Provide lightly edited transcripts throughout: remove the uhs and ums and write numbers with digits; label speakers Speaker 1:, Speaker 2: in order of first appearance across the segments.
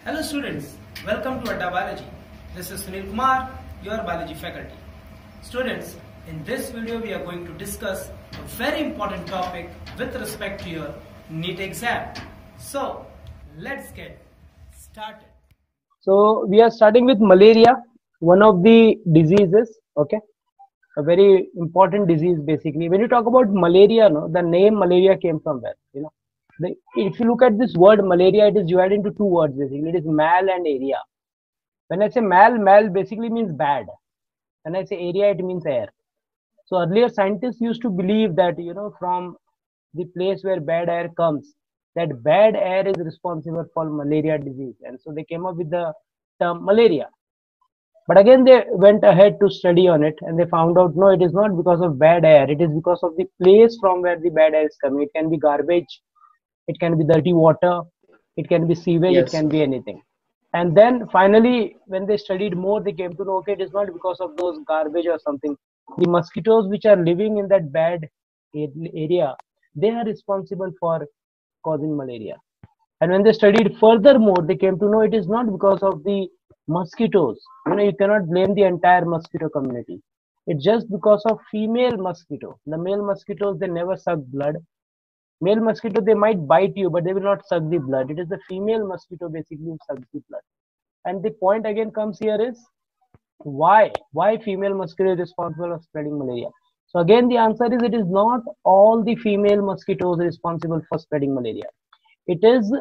Speaker 1: Hello students, welcome to Adda Biology. This is Sunil Kumar, your biology faculty. Students, in this video we are going to discuss a very important topic with respect to your NEET exam. So, let's get started.
Speaker 2: So we are starting with malaria, one of the diseases, okay, a very important disease basically. When you talk about malaria, no, the name malaria came from where? If you look at this word malaria, it is divided into two words basically. It is mal and area. When I say mal basically means bad. When I say area, it means air. So earlier scientists used to believe that, from the place where bad air comes, that bad air is responsible for malaria disease. And so they came up with the term malaria. But again, they went ahead to study on it and they found out, no, it is not because of bad air. It is because of the place from where the bad air is coming. It can be garbage. It can be dirty water. It can be sewage. It can be anything. And then finally, when they studied more, they came to know, okay, it is not because of those garbage or something. The mosquitoes which are living in that bad area, they are responsible for causing malaria. And when they studied furthermore, they came to know it is not because of the mosquitoes. You cannot blame the entire mosquito community. It's just because of female mosquito. The male mosquitoes, they never suck blood. Male mosquito, they might bite you, but they will not suck the blood. It is the female mosquito basically who sucks the blood. And the point again comes here is why female mosquito is responsible for spreading malaria. So again, the answer is it is not all the female mosquitoes responsible for spreading malaria. It is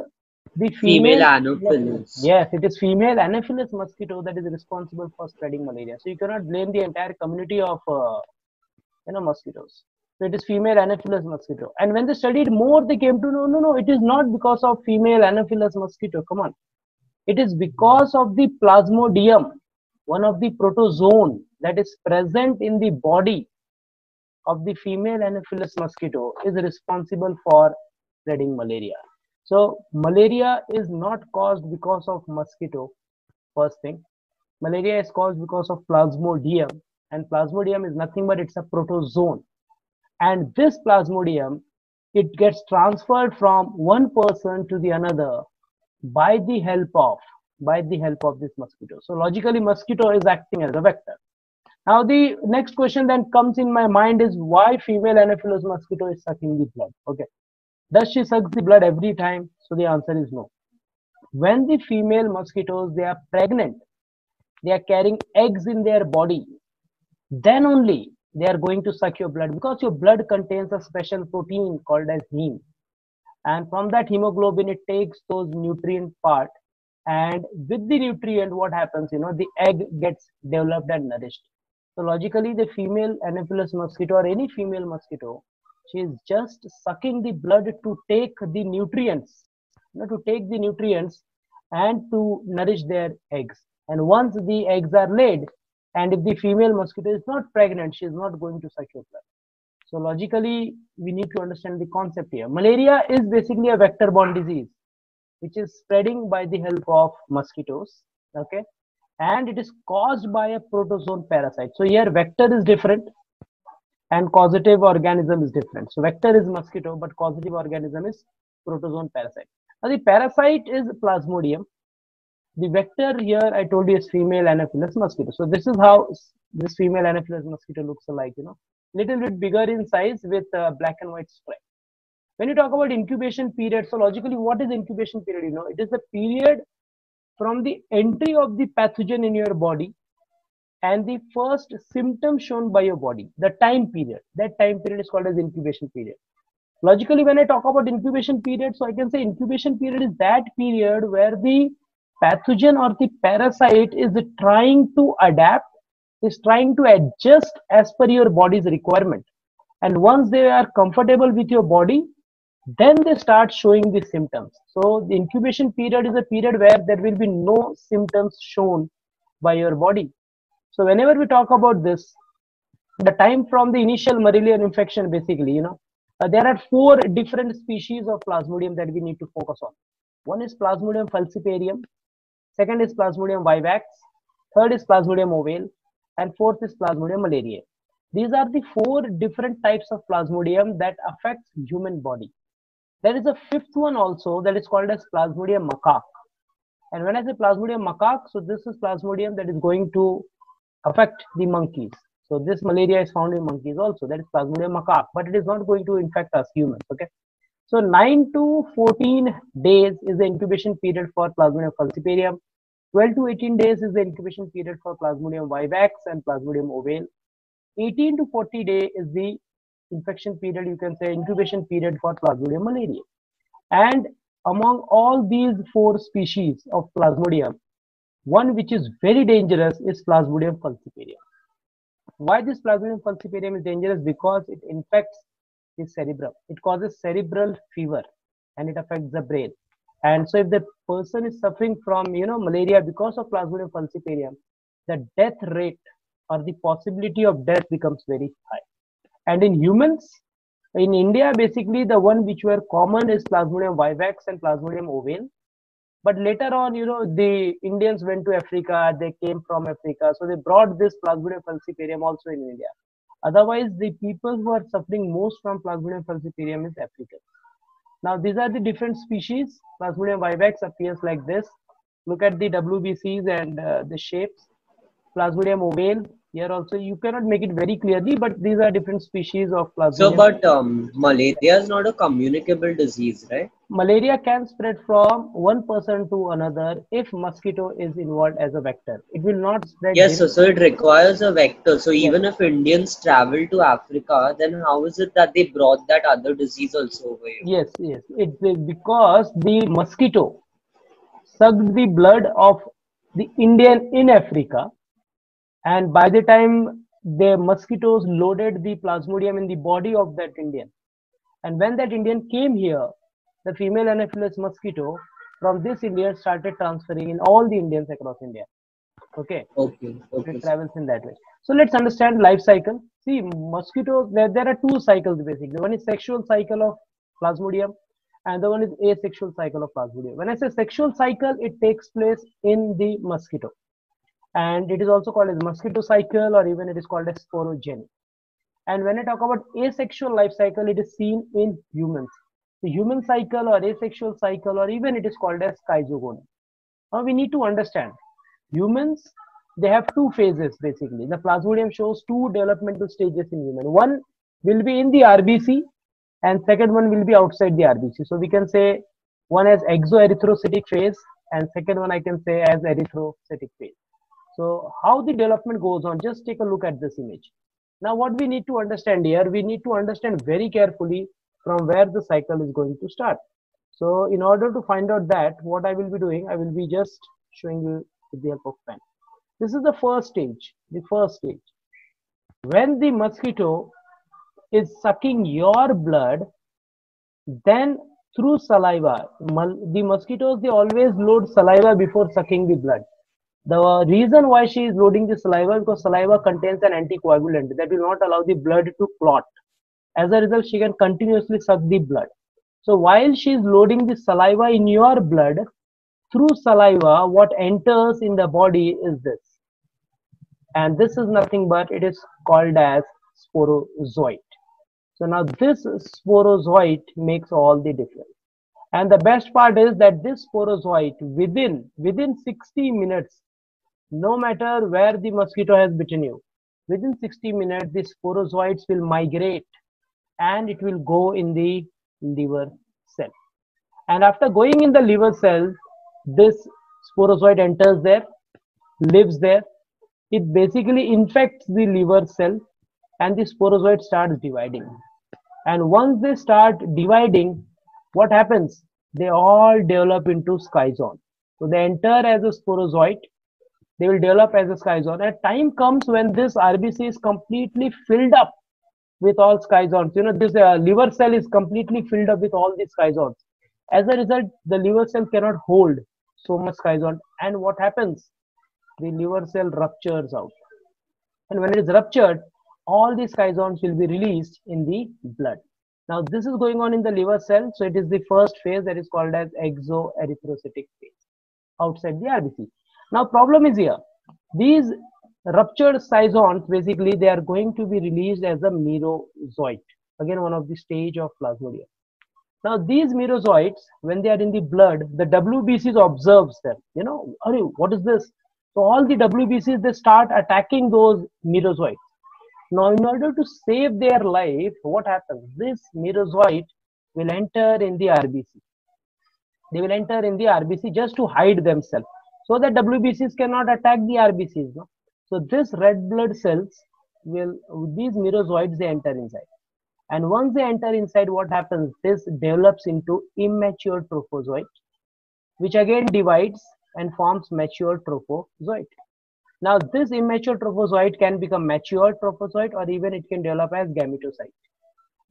Speaker 2: the female
Speaker 3: Anopheles.
Speaker 2: Yes, it is female Anopheles mosquito that is responsible for spreading malaria. So you cannot blame the entire community of mosquitoes. So it is female Anopheles mosquito. And when they studied more, they came to know, no, it is not because of female Anopheles mosquito. Come on. It is because of the Plasmodium, one of the protozoan that is present in the body of the female Anopheles mosquito is responsible for spreading malaria. So malaria is not caused because of mosquito, first thing. Malaria is caused because of Plasmodium, and Plasmodium is nothing but it's a protozoan. And this Plasmodium, it gets transferred from one person to the another by the help of this mosquito. So logically, mosquito is acting as a vector. Now the next question then comes in my mind is why female Anopheles mosquito is sucking the blood? Okay, does she suck the blood every time? So the answer is no. When the female mosquitoes, they are pregnant, they are carrying eggs in their body, then only they are going to suck your blood, because your blood contains a special protein called as heme. And from that hemoglobin, it takes those nutrient part. And with the nutrient, what happens? The egg gets developed and nourished. So logically, the female Anopheles mosquito or any female mosquito, she is just sucking the blood to take the nutrients, and to nourish their eggs. And once the eggs are laid, and if the female mosquito is not pregnant, she is not going to suck your blood. So logically, we need to understand the concept here. Malaria is basically a vector-borne disease, which is spreading by the help of mosquitoes, okay? And it is caused by a protozoan parasite. So here vector is different and causative organism is different. So vector is mosquito, but causative organism is protozoan parasite. Now the parasite is Plasmodium. The vector here I told you is female Anopheles mosquito. So this is how this female Anopheles mosquito looks like, little bit bigger in size with black and white stripe. When you talk about incubation period, so logically what is incubation period? It is the period from the entry of the pathogen in your body and the first symptom shown by your body, the time period. That time period is called as incubation period. Logically, when I talk about incubation period, so I can say incubation period is that period where the pathogen or the parasite is trying to adapt, is trying to adjust as per your body's requirement. And once they are comfortable with your body, then they start showing the symptoms. So the incubation period is a period where there will be no symptoms shown by your body. So whenever we talk about this, the time from the initial malarial infection, basically, there are 4 different species of Plasmodium that we need to focus on. One is Plasmodium falciparum, second is Plasmodium vivax, third is Plasmodium ovale, and fourth is Plasmodium malariae. These are the 4 different types of Plasmodium that affects human body. There is a 5th one also that is called as Plasmodium macaque. And when I say Plasmodium macaque, so this is Plasmodium that is going to affect the monkeys. So this malaria is found in monkeys also. That is Plasmodium macaque, but it is not going to infect us humans. Okay. So 9 to 14 days is the incubation period for Plasmodium falciparum. 12 to 18 days is the incubation period for Plasmodium vivax and Plasmodium ovale. 18 to 40 days is the infection period, you can say incubation period for Plasmodium malaria. And among all these 4 species of Plasmodium, one which is very dangerous is Plasmodium falciparum. Why this Plasmodium falciparum is dangerous? Because it infects the cerebrum. It causes cerebral fever and it affects the brain. And so if the person is suffering from malaria because of Plasmodium falciparum, the death rate or the possibility of death becomes very high. And in humans, in India, basically the one which were common is Plasmodium vivax and Plasmodium ovale. But later on, the Indians went to Africa, they came from Africa, so they brought this Plasmodium falciparum also in India. Otherwise, the people who are suffering most from Plasmodium falciparum is Africans. Now, these are the different species. Plasmodium vivax appears like this. Look at the WBCs and the shapes. Plasmodium ovale, here also you cannot make it very clearly, but these are different species of Plasmodium.
Speaker 3: So, but malaria is not a communicable disease, right?
Speaker 2: Malaria can spread from one person to another if mosquito is involved as a vector. It will not spread.
Speaker 3: Yes, so it requires a vector. So even if Indians travel to Africa, then how is it that they brought that other disease also over here?
Speaker 2: Yes. It's because the mosquito sucked the blood of the Indian in Africa, and by the time the mosquitoes loaded the Plasmodium in the body of that Indian, and when that Indian came here, the female Anopheles mosquito from this Indian started transferring in all the Indians across India. Okay. It travels in that way. So let's understand life cycle. See, mosquitoes, there are 2 cycles basically. One is sexual cycle of Plasmodium and the one is asexual cycle of Plasmodium. When I say sexual cycle, it takes place in the mosquito. And it is also called as mosquito cycle, or even it is called as sporogeny. And when I talk about asexual life cycle, it is seen in humans. The human cycle or asexual cycle, or even it is called as schizogony. Now we need to understand, humans, they have 2 phases basically. The Plasmodium shows 2 developmental stages in human. One will be in the RBC and second one will be outside the RBC. So we can say one as exoerythrocytic phase and second one I can say as erythrocytic phase. So how the development goes on, just take a look at this image. Now what we need to understand here, we need to understand very carefully from where the cycle is going to start. So in order to find out that, what I will be doing, I will be just showing you with the help of pen. This is the first stage, When the mosquito is sucking your blood, then through saliva, the mosquitoes, they always load saliva before sucking the blood. The reason why she is loading the saliva, because saliva contains an anticoagulant that will not allow the blood to clot. As a result, she can continuously suck the blood. So while she is loading the saliva in your blood, through saliva, what enters in the body is this. And this is nothing but, it is called as sporozoite. So now this sporozoite makes all the difference. And the best part is that this sporozoite, within 60 minutes, no matter where the mosquito has bitten you, within 60 minutes, the sporozoites will migrate and it will go in the liver cell. And after going in the liver cell, this sporozoite enters there, lives there. It basically infects the liver cell and the sporozoite starts dividing. And once they start dividing, what happens? They all develop into schizon. So they enter as a sporozoite, they will develop as a schizon. A time comes when this RBC is completely filled up with all schizons. This liver cell is completely filled up with all these schizons. As a result, the liver cell cannot hold so much schizon. And what happens? The liver cell ruptures out. And when it is ruptured, all these schizons will be released in the blood. Now this is going on in the liver cell. So it is the first phase that is called as exoerythrocytic phase outside the RBC. Now problem is here. These ruptured schizons, basically they are going to be released as a merozoite. Again, one of the stage of Plasmodium. Now these merozoites, when they are in the blood, the WBCs observes them. You know, "Arey, what is this?" So all the WBCs, they start attacking those merozoites. Now, in order to save their life, what happens? This merozoite will enter in the RBC. They will enter in the RBC just to hide themselves, so that WBCs cannot attack the RBCs. No? So this red blood cells will, these merozoites, they enter inside. And once they enter inside, what happens? This develops into immature trophozoite, which again divides and forms mature trophozoite. Now, this immature trophozoite can become mature trophozoite, or even it can develop as gametocyte.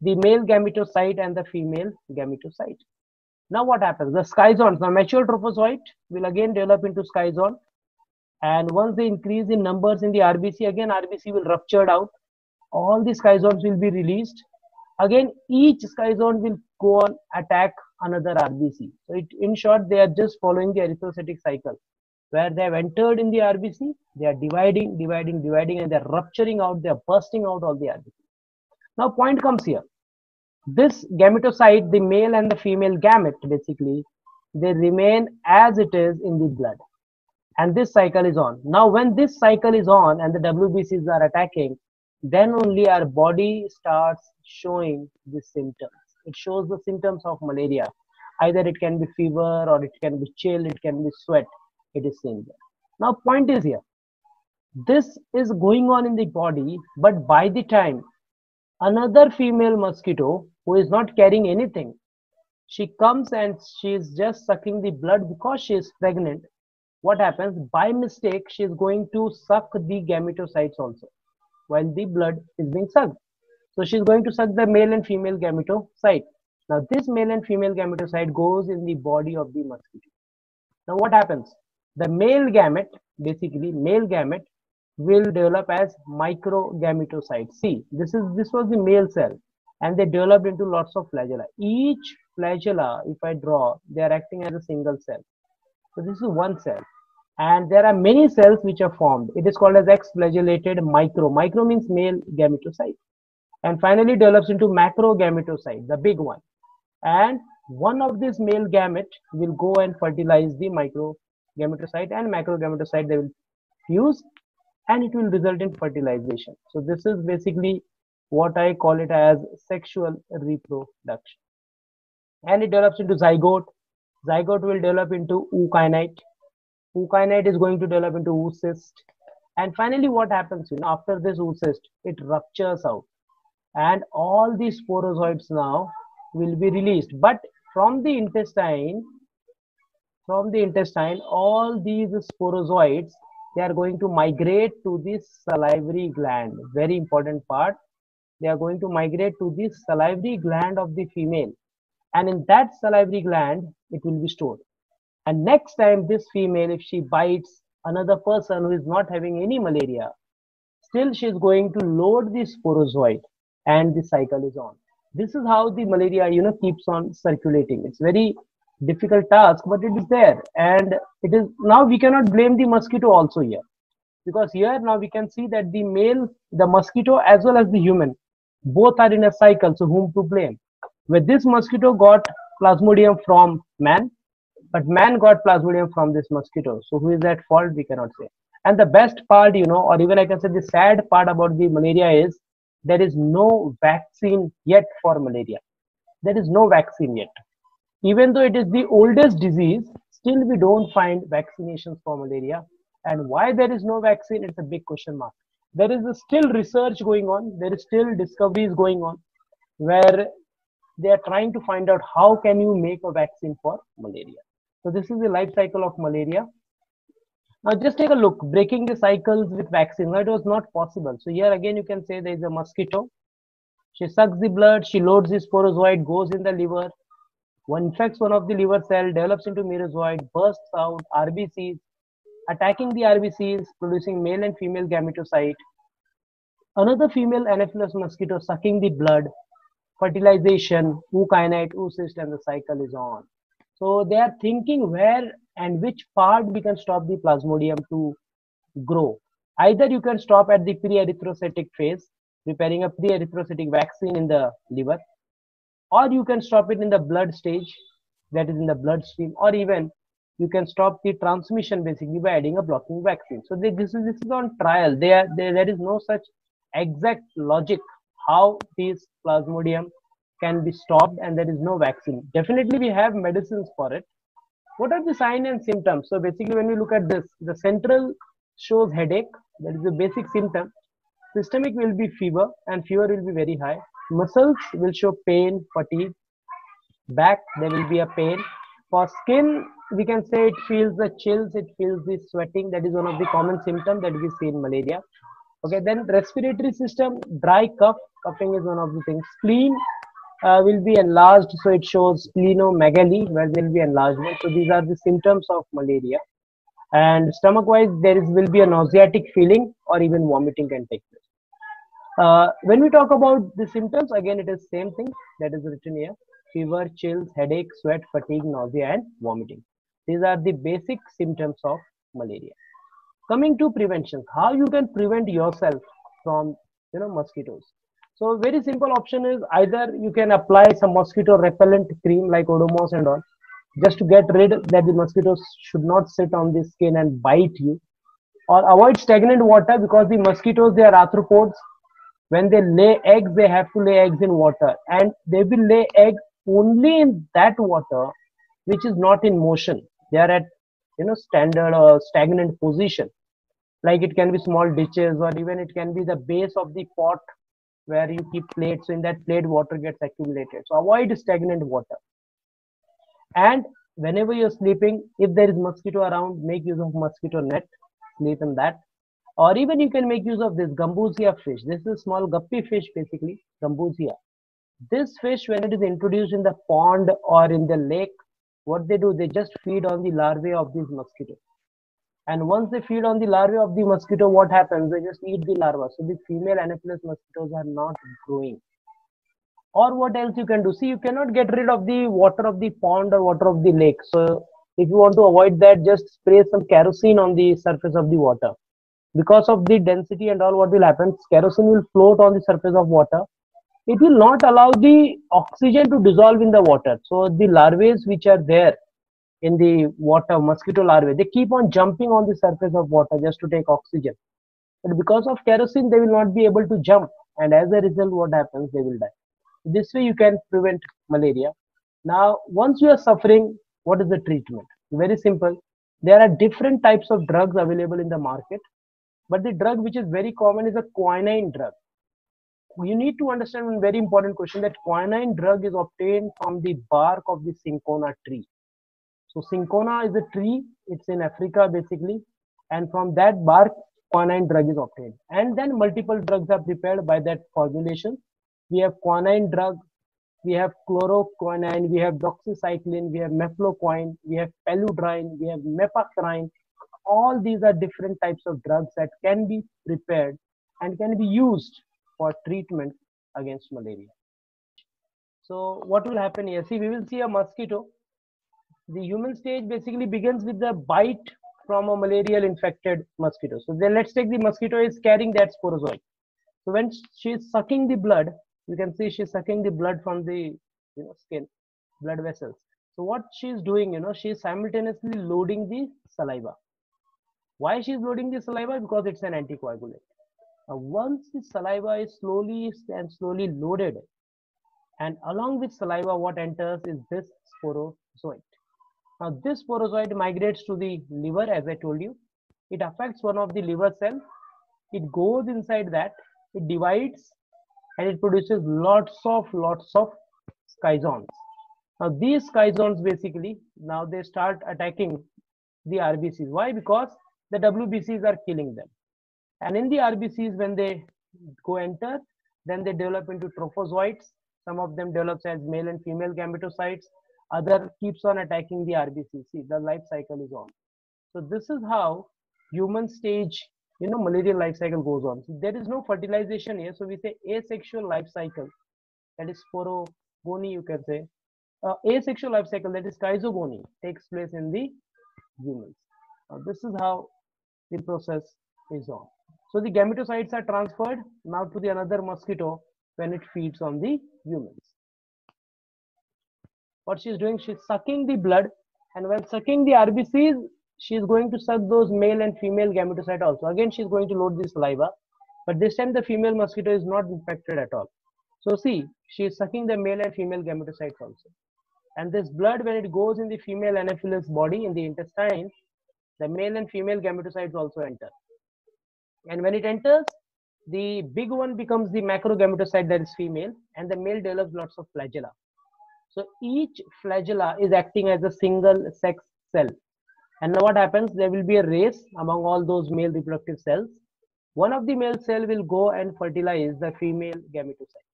Speaker 2: The male gametocyte and the female gametocyte. Now, what happens? The schizons, now mature trophozoite will again develop into schizon. And once they increase in numbers in the RBC, again RBC will rupture out. All the schizons will be released. Again, each schizon will go on attack another RBC. So in short, they are just following the erythrocytic cycle, where they have entered in the RBC, they are dividing, and they are rupturing out, they are bursting out all the RBC. Now, point comes here. This gametocyte, the male and the female gamete, basically, they remain as it is in the blood. And this cycle is on. Now, when this cycle is on and the WBCs are attacking, then only our body starts showing the symptoms. It shows the symptoms of malaria. Either it can be fever, or it can be chill, it can be sweat. It is seen there. Now, point is here. This is going on in the body, but by the time another female mosquito who is not carrying anything, she comes and she is just sucking the blood because she is pregnant. What happens? By mistake, she is going to suck the gametocytes also, while the blood is being sucked. So she is going to suck the male and female gametocyte. Now this male and female gametocyte goes in the body of the mosquito. Now what happens? The male gamete, basically male gamete, will develop as microgametocyte. See, this was the male cell, and they developed into lots of flagella. Each flagella, if I draw, they are acting as a single cell. So this is one cell, and there are many cells which are formed. It is called as X-flagellated micro. Micro means male gametocyte, and finally develops into macrogametocyte, the big one. And one of these male gamete will go and fertilize the microgametocyte, and macrogametocyte they will fuse, and it will result in fertilization. So this is basically what I call it as sexual reproduction. And it develops into zygote. Zygote will develop into ookinete. Ookinete is going to develop into oocyst. And finally, what happens, after this oocyst, it ruptures out. And all these sporozoites now will be released. But from the intestine, all these sporozoites, they are going to migrate to this salivary gland. Very important part. They are going to migrate to this salivary gland of the female. And in that salivary gland, it will be stored. And next time this female, if she bites another person who is not having any malaria, still she is going to load the sporozoite, and the cycle is on. This is how the malaria, keeps on circulating. It's very difficult task, but it is there. And it is, now we cannot blame the mosquito also here, because here now we can see that the mosquito as well as the human, both are in a cycle. So whom to blame? Where this mosquito got plasmodium from man, but man got plasmodium from this mosquito. So who is at fault? We cannot say. And the best part, or even I can say the sad part about the malaria is there is no vaccine yet for malaria. There is no vaccine yet. Even though it is the oldest disease, still we don't find vaccinations for malaria. And why there is no vaccine? It's a big question mark. There is still research going on. There is still discoveries going on, where they are trying to find out how can you make a vaccine for malaria. So this is the life cycle of malaria. Now just take a look, breaking the cycles with vaccine. Now it was not possible. So here again you can say there is a mosquito. She sucks the blood, she loads the sporozoite, goes in the liver. One infects one of the liver cell, develops into merozoite, bursts out, RBCs, attacking the RBCs, producing male and female gametocyte. Another female Anopheles mosquito sucking the blood, fertilization, ookinete, oocyst, and the cycle is on. So they are thinking where and which part we can stop the plasmodium to grow. Either you can stop at the pre-erythrocytic phase, preparing a pre-erythrocytic vaccine in the liver, or you can stop it in the blood stage, that is in the bloodstream, or even you can stop the transmission basically by adding a blocking vaccine. So this is on trial. There is no such exact logic how this plasmodium can be stopped, and there is no vaccine. Definitely we have medicines for it. What are the signs and symptoms? So basically when we look at this, the central shows headache, that is the basic symptom. Systemic will be fever, and fever will be very high. Muscles will show pain, fatigue. Back there will be a pain. For skin, we can say it feels the chills, it feels the sweating. That is one of the common symptoms that we see in malaria. Okay, then respiratory system, dry cough. Coughing is one of the things. Spleen will be enlarged, so it shows splenomegaly, where there will be enlargement. So these are the symptoms of malaria. And stomach wise, will be a nauseatic feeling, or even vomiting can take place. When we talk about the symptoms, again it is same thing that is written here: fever, chills, headache, sweat, fatigue, nausea, and vomiting. These are the basic symptoms of malaria. Coming to prevention, how you can prevent yourself from mosquitoes. So very simple option is, either you can apply some mosquito repellent cream like Odomos and all, just to get rid that the mosquitoes should not sit on the skin and bite you. Or avoid stagnant water, because the mosquitoes, they are arthropods. When they lay eggs, they have to lay eggs in water, and they will lay eggs only in that water which is not in motion. They are at standard or stagnant position. Like it can be small ditches, or even it can be the base of the pot where you keep plates. So in that plate, water gets accumulated. So avoid stagnant water. And whenever you're sleeping, if there is mosquito around, make use of mosquito net, sleep in that. Or even you can make use of this Gambusia fish. This is a small guppy fish basically, Gambusia. This fish, when it is introduced in the pond or in the lake, what they do, they just feed on the larvae of these mosquitoes. And once they feed on the larvae of the mosquito, what happens? They just eat the larvae. So the female Anopheles mosquitoes are not growing. Or what else you can do? See, you cannot get rid of the water of the pond or water of the lake. So if you want to avoid that, just spray some kerosene on the surface of the water. Because of the density and all, what will happen? Kerosene will float on the surface of water. It will not allow the oxygen to dissolve in the water. So the larvae which are there in the water, mosquito larvae, they keep on jumping on the surface of water just to take oxygen. But because of kerosene, they will not be able to jump. And as a result, what happens? They will die. This way you can prevent malaria. Now, once you are suffering, what is the treatment? Very simple. There are different types of drugs available in the market. But the drug which is very common is a quinine drug. You need to understand one very important question, that quinine drug is obtained from the bark of the cinchona tree. So cinchona is a tree, it's in Africa basically, and from that bark quinine drug is obtained. And then multiple drugs are prepared by that formulation. We have quinine drug, we have chloroquine, we have doxycycline, we have mefloquine, we have paludrine, we have mepacrine. All these are different types of drugs that can be prepared and can be used for treatment against malaria. So what will happen here? See, we will see a mosquito. The human stage basically begins with the bite from a malarial infected mosquito. So then let's take the mosquito is carrying that sporozoite. So when she is sucking the blood, you can see she's sucking the blood from the skin, blood vessels. So what she is doing, she is simultaneously loading the saliva. Why she is loading the saliva? Because it's an anticoagulant. Now, once the saliva is slowly loaded, and along with saliva, what enters is this sporozoite. Now, this sporozoite migrates to the liver, as I told you. It affects one of the liver cells. It goes inside that. It divides, and it produces lots of schizons. Now, these schizons basically now they start attacking the RBCs. Why? Because the WBCs are killing them. And in the RBCs, when they go enter, then they develop into trophozoites. Some of them develops as male and female gametocytes. Other keeps on attacking the RBCs. See, the life cycle is on. So this is how human stage, malarial life cycle goes on. So there is no fertilization here. So we say asexual life cycle. That is sporogony, you can say. Asexual life cycle, that is schizogony, takes place in the humans. This is how the process is on. So the gametocytes are transferred now to the another mosquito when it feeds on the humans. what she's doing, she's sucking the blood, and while sucking the RBCs, she's going to suck those male and female gametocyte also. Again, she's going to load the saliva, but this time the female mosquito is not infected at all. So see, she is sucking the male and female gametocytes also. And this blood, when it goes in the female Anopheles body, in the intestine, the male and female gametocytes also enter. And when it enters, the big one becomes the macrogametocyte, that is female, and the male develops lots of flagella. So each flagella is acting as a single sex cell. And now what happens? There will be a race among all those male reproductive cells. One of the male cell will go and fertilize the female gametocyte.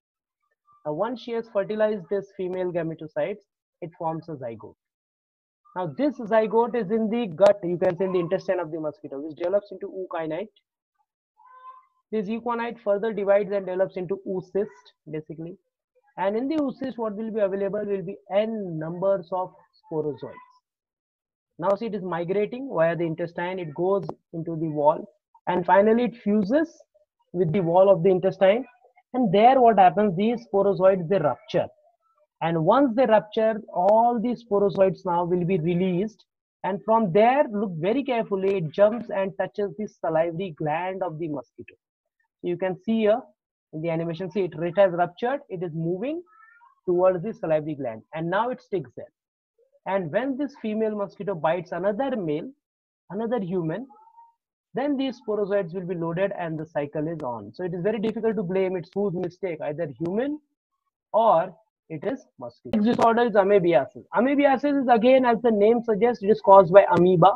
Speaker 2: Now once she has fertilized this female gametocytes, it forms a zygote. Now this zygote is in the gut, you can say in the intestine of the mosquito, which develops into ookinete. This euconite further divides and develops into oocyst, basically. And in the oocyst, what will be available will be n numbers of sporozoids. Now see, it is migrating via the intestine, it goes into the wall, and finally it fuses with the wall of the intestine. And there what happens, these sporozoids, they rupture. And once they rupture, all these sporozoids now will be released. And from there, look very carefully, it jumps and touches the salivary gland of the mosquito. You can see here in the animation, see it has ruptured, it is moving towards the salivary gland, and now it sticks there. And when this female mosquito bites another male, another human, then these sporozoids will be loaded and the cycle is on. So it is very difficult to blame, it's whose mistake, either human or it is mosquito. Next disorder is amoebiasis. Amoebiasis is, again, as the name suggests, it is caused by amoeba.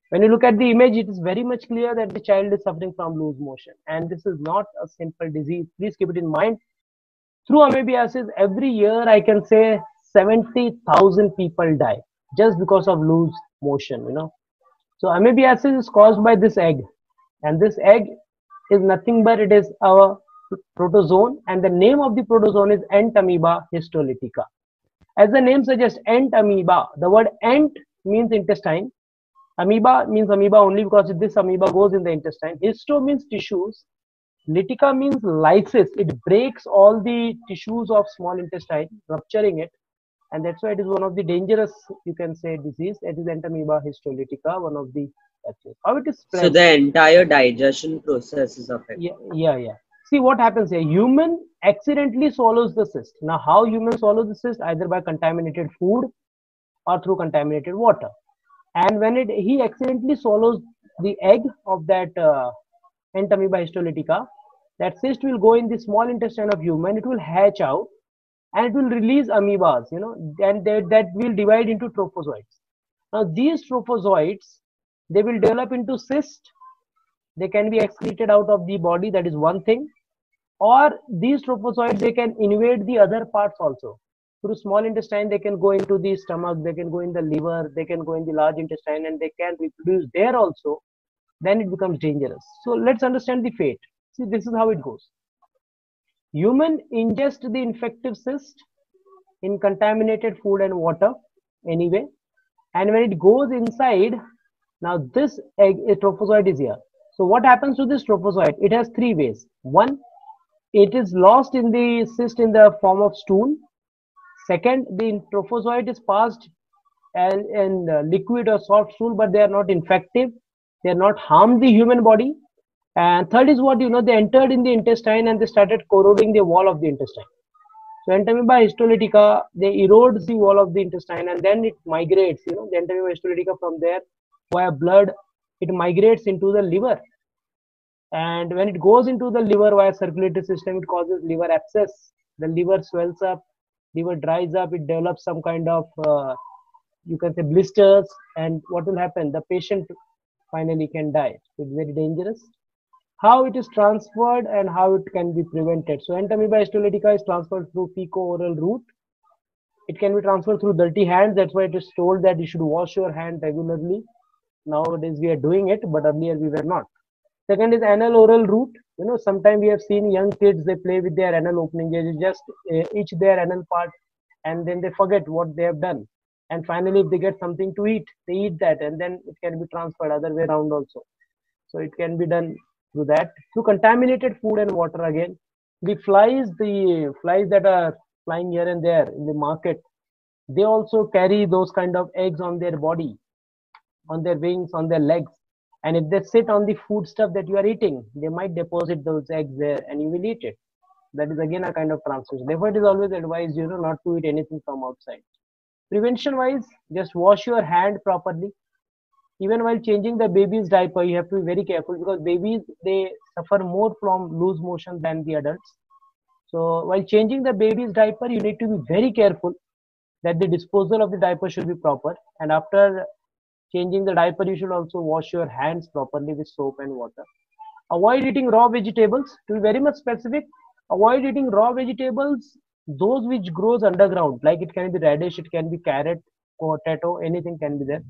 Speaker 2: When you look at the image, it is very much clear that the child is suffering from loose motion. And this is not a simple disease. Please keep it in mind. Through amoebiasis, every year I can say 70,000 people die just because of loose motion, So amoebiasis is caused by this egg. And this egg is nothing but it is our protozoan. And the name of the protozoan is Entamoeba histolytica. As the name suggests, Entamoeba, the word ent means intestine. Amoeba means amoeba only because this amoeba goes in the intestine. Histo means tissues. Lytica means lysis. It breaks all the tissues of small intestine, rupturing it. And that's why it is one of the dangerous, you can say, disease. It is Entamoeba histolytica, one of the. How it is spread.
Speaker 3: So the entire digestion process is affected.
Speaker 2: Yeah. See what happens here. Human accidentally swallows the cyst. Now how human swallows the cyst? Either by contaminated food or through contaminated water. And when he accidentally swallows the egg of that Entamoeba histolytica, that cyst will go in the small intestine of human, it will hatch out and it will release amoebas, and that will divide into trophozoites. Now these trophozoites, they will develop into cyst, they can be excreted out of the body, that is one thing, or these trophozoites, they can invade the other parts also. Through small intestine, they can go into the stomach, they can go in the liver, they can go in the large intestine, and they can reproduce there also. Then it becomes dangerous. So let's understand the fate. See, this is how it goes. Human ingest the infective cyst in contaminated food and water anyway. And when it goes inside, now this egg, a trophozoite is here. So what happens to this trophozoite? It has three ways. One, it is lost in the cyst in the form of stool. Second, the trophozoite is passed in liquid or soft stool, but they are not infective. They are not harm the human body. And third is what, they entered in the intestine and they started corroding the wall of the intestine. So Entamoeba histolytica, they erode the wall of the intestine and then it migrates, the Entamoeba histolytica from there via blood, it migrates into the liver. And when it goes into the liver via circulatory system, it causes liver abscess. The liver swells up, liver dries up, it develops some kind of, you can say, blisters. And what will happen? The patient finally can die. It's very dangerous. How it is transferred and how it can be prevented. So Entamoeba histolytica is transferred through fecal-oral route. It can be transferred through dirty hands. That's why it is told that you should wash your hand regularly. Nowadays we are doing it, but earlier we were not. Second is anal-oral route. Sometimes we have seen young kids, they play with their anal opening. They just itch their anal part and then they forget what they have done. And finally, if they get something to eat, they eat that and then it can be transferred other way around also. So it can be done through that. Through contaminated food and water again. The flies that are flying here and there in the market, They also carry those kind of eggs on their body, on their wings, on their legs. And if they sit on the food stuff that you are eating, they might deposit those eggs there and you will eat it. That is again a kind of transmission. Therefore, it is always advised, not to eat anything from outside. Prevention wise, just wash your hand properly. Even while changing the baby's diaper, you have to be very careful because babies, they suffer more from loose motion than the adults. So while changing the baby's diaper, you need to be very careful that the disposal of the diaper should be proper. And after changing the diaper, you should also wash your hands properly with soap and water. Avoid eating raw vegetables. To be very much specific, avoid eating raw vegetables, those which grows underground. Like it can be radish, it can be carrot, potato, anything can be there.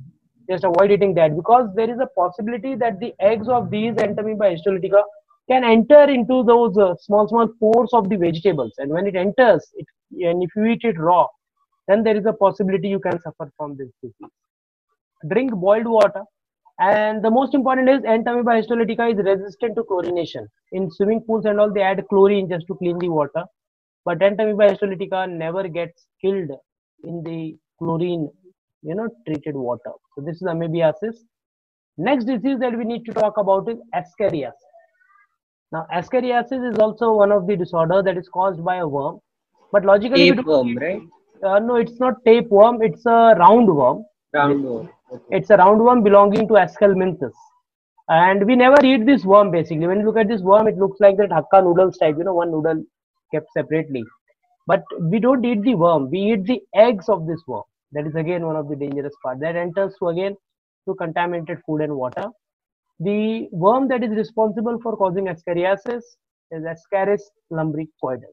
Speaker 2: Just avoid eating that because there is a possibility that the eggs of these Entamoeba histolytica can enter into those small pores of the vegetables, and when it enters, and if you eat it raw, then there is a possibility you can suffer from this disease. Drink boiled water. And the most important is Entamoeba histolytica is resistant to chlorination. In swimming pools and all, they add chlorine just to clean the water. But Entamoeba histolytica never gets killed in the chlorine, treated water. So this is amoebiasis. Next disease that we need to talk about is ascariasis. Now, ascariasis is also one of the disorder that is caused by a worm. But logically,
Speaker 3: Tapeworm, right?
Speaker 2: No, it's not tapeworm. It's a roundworm.
Speaker 3: Roundworm. Okay.
Speaker 2: It's a roundworm belonging to Ascalminthus. And we never eat this worm basically. When you look at this worm, it looks like that Hakka noodles type, one noodle kept separately. But we don't eat the worm. We eat the eggs of this worm. That is again one of the dangerous parts. That enters through contaminated food and water. The worm that is responsible for causing ascariasis is Ascaris lumbricoides.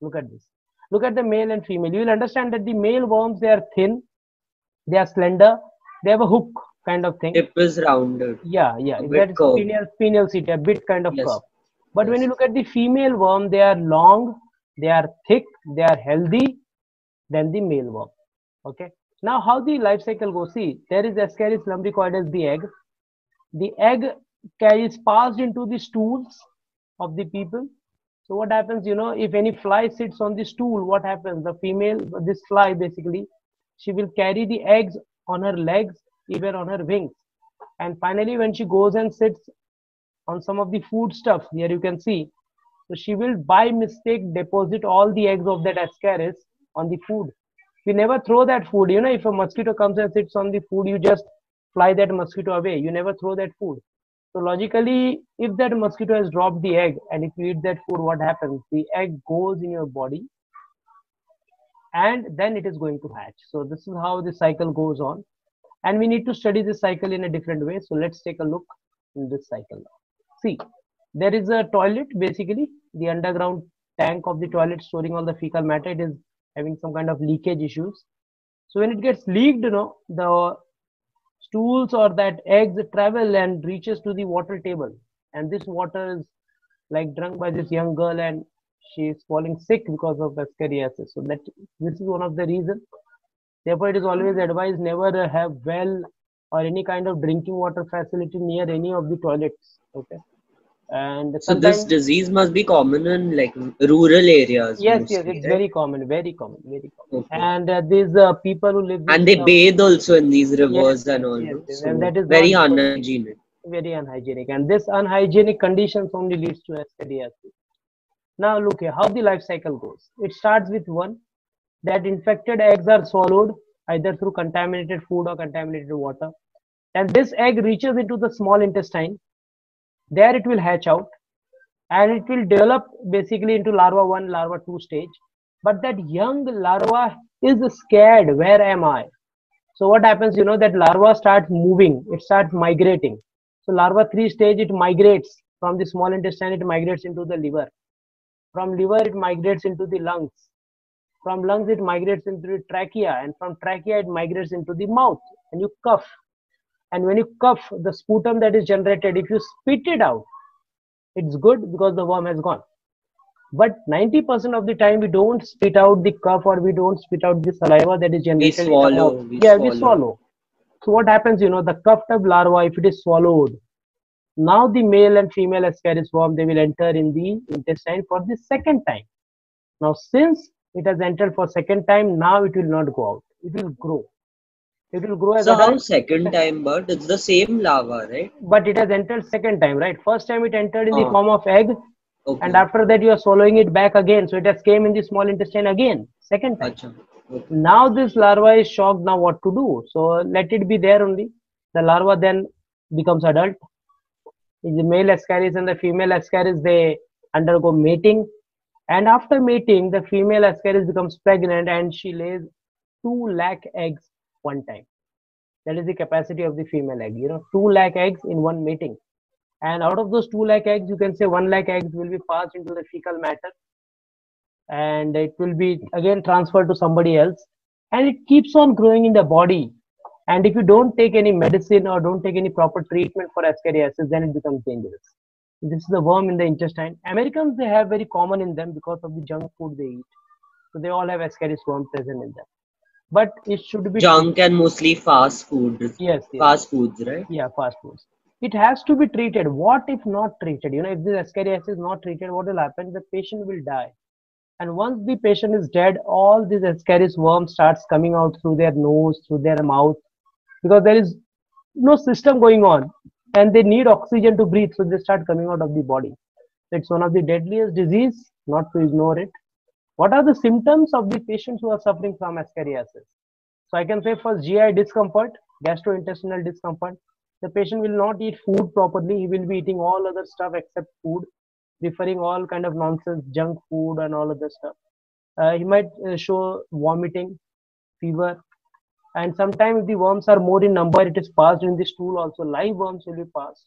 Speaker 2: Look at this. Look at the male and female. You will understand that the male worms, they are thin, they are slender, they have a hook kind of thing.
Speaker 3: Tip is rounded.
Speaker 2: Yeah. That is pineal seat, a bit kind of curve. But when you look at the female worm, they are long, they are thick, they are healthy than the male worm. Okay. Now, how the life cycle goes? See, there is Ascaris lumbricoides, the egg. The egg is passed into the stools of the people. So what happens, if any fly sits on the stool, what happens? The female, this fly basically, she will carry the eggs on her legs, even on her wings. And finally, when she goes and sits on some of the food stuff, here you can see, so she will by mistake deposit all the eggs of that Ascaris on the food. We never throw that food. If a mosquito comes and sits on the food, you just fly that mosquito away. You never throw that food. So logically, if that mosquito has dropped the egg and if you eat that food, what happens? The egg goes in your body and then it is going to hatch. So this is how the cycle goes on. And we need to study this cycle in a different way. So let's take a look in this cycle now. See, there is a toilet, basically the underground tank of the toilet storing all the fecal matter. It is having some kind of leakage issues. So when it gets leaked, the stools or that eggs travel and reaches to the water table, and this water is like drunk by this young girl and she is falling sick because of ascariasis. So this is one of the reasons. Therefore, it is always advised never have well or any kind of drinking water facility near any of the toilets. Okay. And
Speaker 3: so this disease must be common in like rural areas.
Speaker 2: Yes,
Speaker 3: mostly,
Speaker 2: it's
Speaker 3: right?
Speaker 2: very common, very common.
Speaker 3: Okay.
Speaker 2: And these people who live
Speaker 3: and they bathe also in these rivers
Speaker 2: yes,
Speaker 3: and all.
Speaker 2: Yes,
Speaker 3: so
Speaker 2: and that is
Speaker 3: very unhygienic.
Speaker 2: Very unhygienic, and this unhygienic conditions only leads to ascariasis. Now look here, how the life cycle goes. It starts with one, that infected eggs are swallowed either through contaminated food or contaminated water, and this egg reaches into the small intestine. There it will hatch out and it will develop basically into larva 1, larva 2 stage. But that young larva is scared, where am I? So what happens, that larva starts moving, it starts migrating. So larva 3 stage, it migrates from the small intestine, it migrates into the liver. From liver, it migrates into the lungs. From lungs, it migrates into the trachea, and from trachea, it migrates into the mouth, and you cough. And when you cough, the sputum that is generated, if you spit it out, it's good because the worm has gone. But 90% of the time, we don't spit out the cough or we don't spit out the saliva that is generated. We swallow. So what happens, the coughed up larva, if it is swallowed, now the male and female Ascaris worm, they will enter in the intestine for the second time. Now, since it has entered for second time, now it will not go out. it will grow. It will grow as
Speaker 3: So how
Speaker 2: adult,
Speaker 3: second time birth? It's the same larva, right?
Speaker 2: but it has entered second time, right? First time it entered in the
Speaker 3: Oh,
Speaker 2: form of egg, and
Speaker 3: okay.
Speaker 2: after that you are swallowing it back again. So it has came in the small intestine again, second time.
Speaker 3: Acha. Okay.
Speaker 2: Now this larva is shocked. Now what to do? So let it be there only. The larva then becomes adult. The male ascaris and the female ascaris, they undergo mating, and after mating the female ascaris becomes pregnant and she lays 2 lakh eggs one time. That is the capacity of the female egg, 2 lakh eggs in one mating. And out of those 2 lakh eggs, you can say 1 lakh eggs will be passed into the fecal matter, and it will be again transferred to somebody else, and it keeps on growing in the body. And if you don't take any medicine or don't take any proper treatment for ascariasis, then it becomes dangerous. This is the worm in the intestine. Americans, they have very common in them because of the junk food they eat. So they all have ascaris worm present in them. But it should be
Speaker 3: Junk and mostly fast food.
Speaker 2: yes, yes,
Speaker 3: Fast foods, right?
Speaker 2: yeah, fast foods. It has to be treated. What if not treated? If this ascariasis is not treated, what will happen? The patient will die. And once the patient is dead, all these ascaris worm starts coming out through their nose, through their mouth, because there is no system going on, and they need oxygen to breathe, so they start coming out of the body. It's one of the deadliest disease, not to ignore it. What are the symptoms of the patients who are suffering from ascariasis? So I can say first GI discomfort, gastrointestinal discomfort. The patient will not eat food properly. He will be eating all other stuff except food, preferring all kind of nonsense, junk food and all other stuff. He might show vomiting, fever, and sometimes if the worms are more in number, it is passed in the stool also. Live worms will be passed.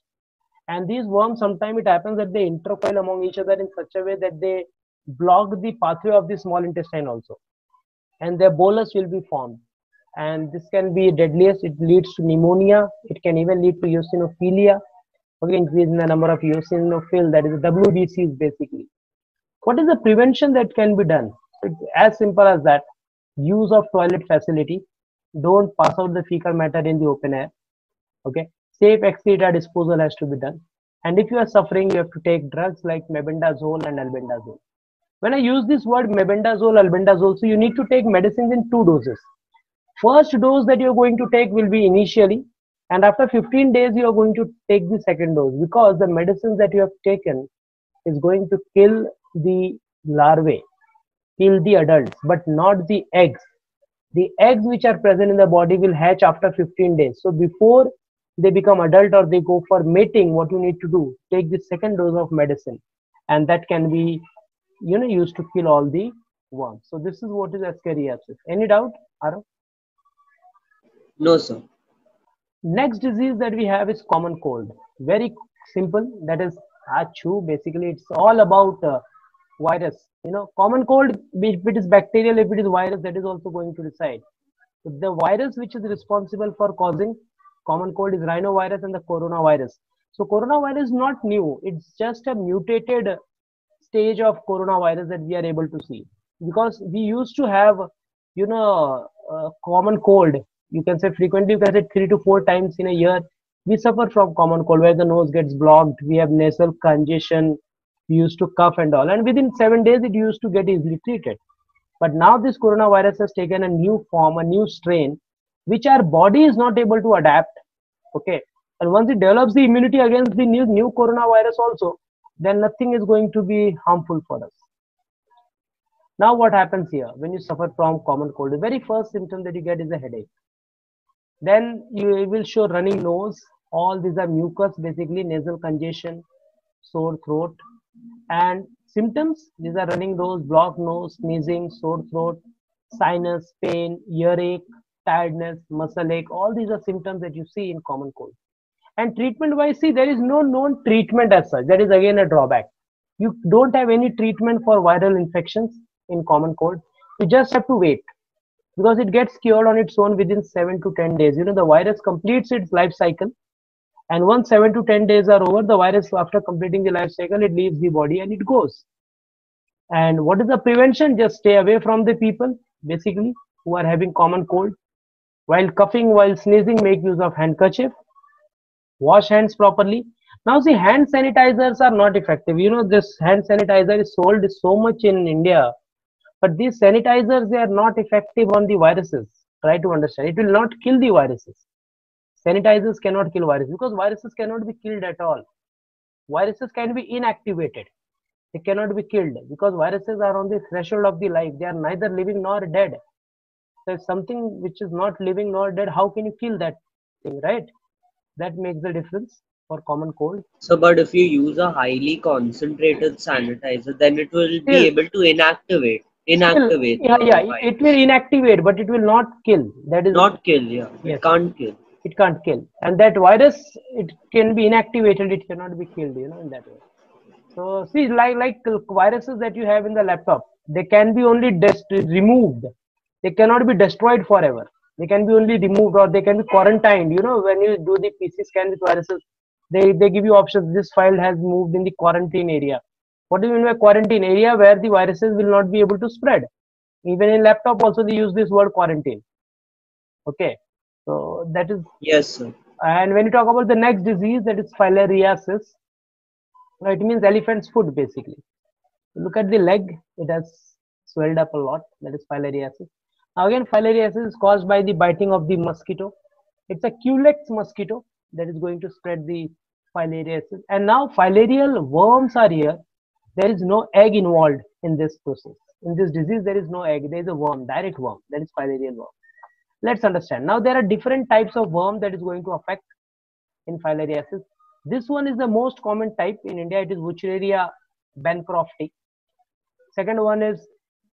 Speaker 2: And these worms, sometimes it happens that they intercoil among each other in such a way that they block the pathway of the small intestine also. And their bolus will be formed. And this can be deadliest. It leads to pneumonia. It can even lead to eosinophilia. Okay, increase in the number of eosinophil, that is WBCs basically. What is the prevention that can be done? It's as simple as that. Use of toilet facility. Don't pass out the fecal matter in the open air. Okay. Safe excreta disposal has to be done. And if you are suffering, you have to take drugs like mebendazole and albendazole. When I use this word mebendazole, albendazole, so you need to take medicines in 2 doses. First dose that you're going to take will be initially, and after 15 days you are going to take the second dose, because the medicines that you have taken is going to kill the larvae, kill the adults, but not the eggs. The eggs which are present in the body will hatch after 15 days. So before they become adult or they go for mating, what you need to do, take the second dose of medicine, and that can be used to kill all the worms. So this is what is ascariasis. Any doubt, Arav?
Speaker 3: No, sir.
Speaker 2: Next disease that we have is common cold. Very simple. That is achoo. Basically, it's all about virus. Common cold, if it is bacterial, if it is virus, that is also going to decide. So the virus which is responsible for causing common cold is rhinovirus and the coronavirus. So coronavirus is not new. It's just a mutated stage of coronavirus that we are able to see, because we used to have common cold. You can say frequently, you can say 3 to 4 times in a year we suffer from common cold, where the nose gets blocked, we have nasal congestion, we used to cough and all, and within 7 days it used to get easily treated. But now this coronavirus has taken a new form, a new strain, which our body is not able to adapt. Okay, and once it develops the immunity against the new coronavirus also, then nothing is going to be harmful for us. Now what happens here when you suffer from common cold? The very first symptom that you get is a headache. Then you will show running nose. All these are mucus, basically nasal congestion, sore throat. And symptoms, these are running nose, blocked nose, sneezing, sore throat, sinus pain, earache, tiredness, muscle ache. All these are symptoms that you see in common cold. And treatment wise, see, there is no known treatment as such. That is again a drawback. You don't have any treatment for viral infections in common cold. You just have to wait, because it gets cured on its own within 7 to 10 days. The virus completes its life cycle, and once 7 to 10 days are over, the virus, after completing the life cycle, it leaves the body and it goes. And what is the prevention? Just stay away from the people basically who are having common cold. While coughing, while sneezing, make use of handkerchief. Wash hands properly. Now see, hand sanitizers are not effective. This hand sanitizer is sold so much in India, but these sanitizers, they are not effective on the viruses. Try to understand. It will not kill the viruses. Sanitizers cannot kill viruses because viruses cannot be killed at all. Viruses can be inactivated. They cannot be killed because viruses are on the threshold of the life. They are neither living nor dead. So if something which is not living nor dead, how can you kill that thing, right? That makes the difference for common cold.
Speaker 3: So, but if you use a highly concentrated sanitizer, then it will be
Speaker 2: Still,
Speaker 3: able to
Speaker 2: still,
Speaker 3: inactivate
Speaker 2: yeah,
Speaker 3: the
Speaker 2: it will
Speaker 3: virus.
Speaker 2: inactivate, but it will not kill. That is,
Speaker 3: Not kill, yeah.
Speaker 2: yes,
Speaker 3: It can't kill.
Speaker 2: it can't kill. And that virus, it can be inactivated. It cannot be killed. In that way. So see, like viruses that you have in the laptop, they can be only removed. They cannot be destroyed forever. They can be only removed or they can be quarantined. When you do the PC scan with viruses, they give you options. This file has moved in the quarantine area. What do you mean by quarantine area? Where the viruses will not be able to spread. Even in laptop also they use this word quarantine. Okay, so that is.
Speaker 3: Yes, sir.
Speaker 2: And when you talk about the next disease, that is filariasis. It means elephant's foot basically. Look at the leg, it has swelled up a lot. That is filariasis. Now again, filariasis is caused by the biting of the mosquito. It's a Culex mosquito that is going to spread the filariasis. And now filarial worms are here. There is no egg involved in this process. In this disease, there is no egg. There is a worm, direct worm. That is filarial worm. Let's understand. Now there are different types of worm that is going to affect in filariasis. This one is the most common type in India. It is Wuchereria bancrofti. Second one is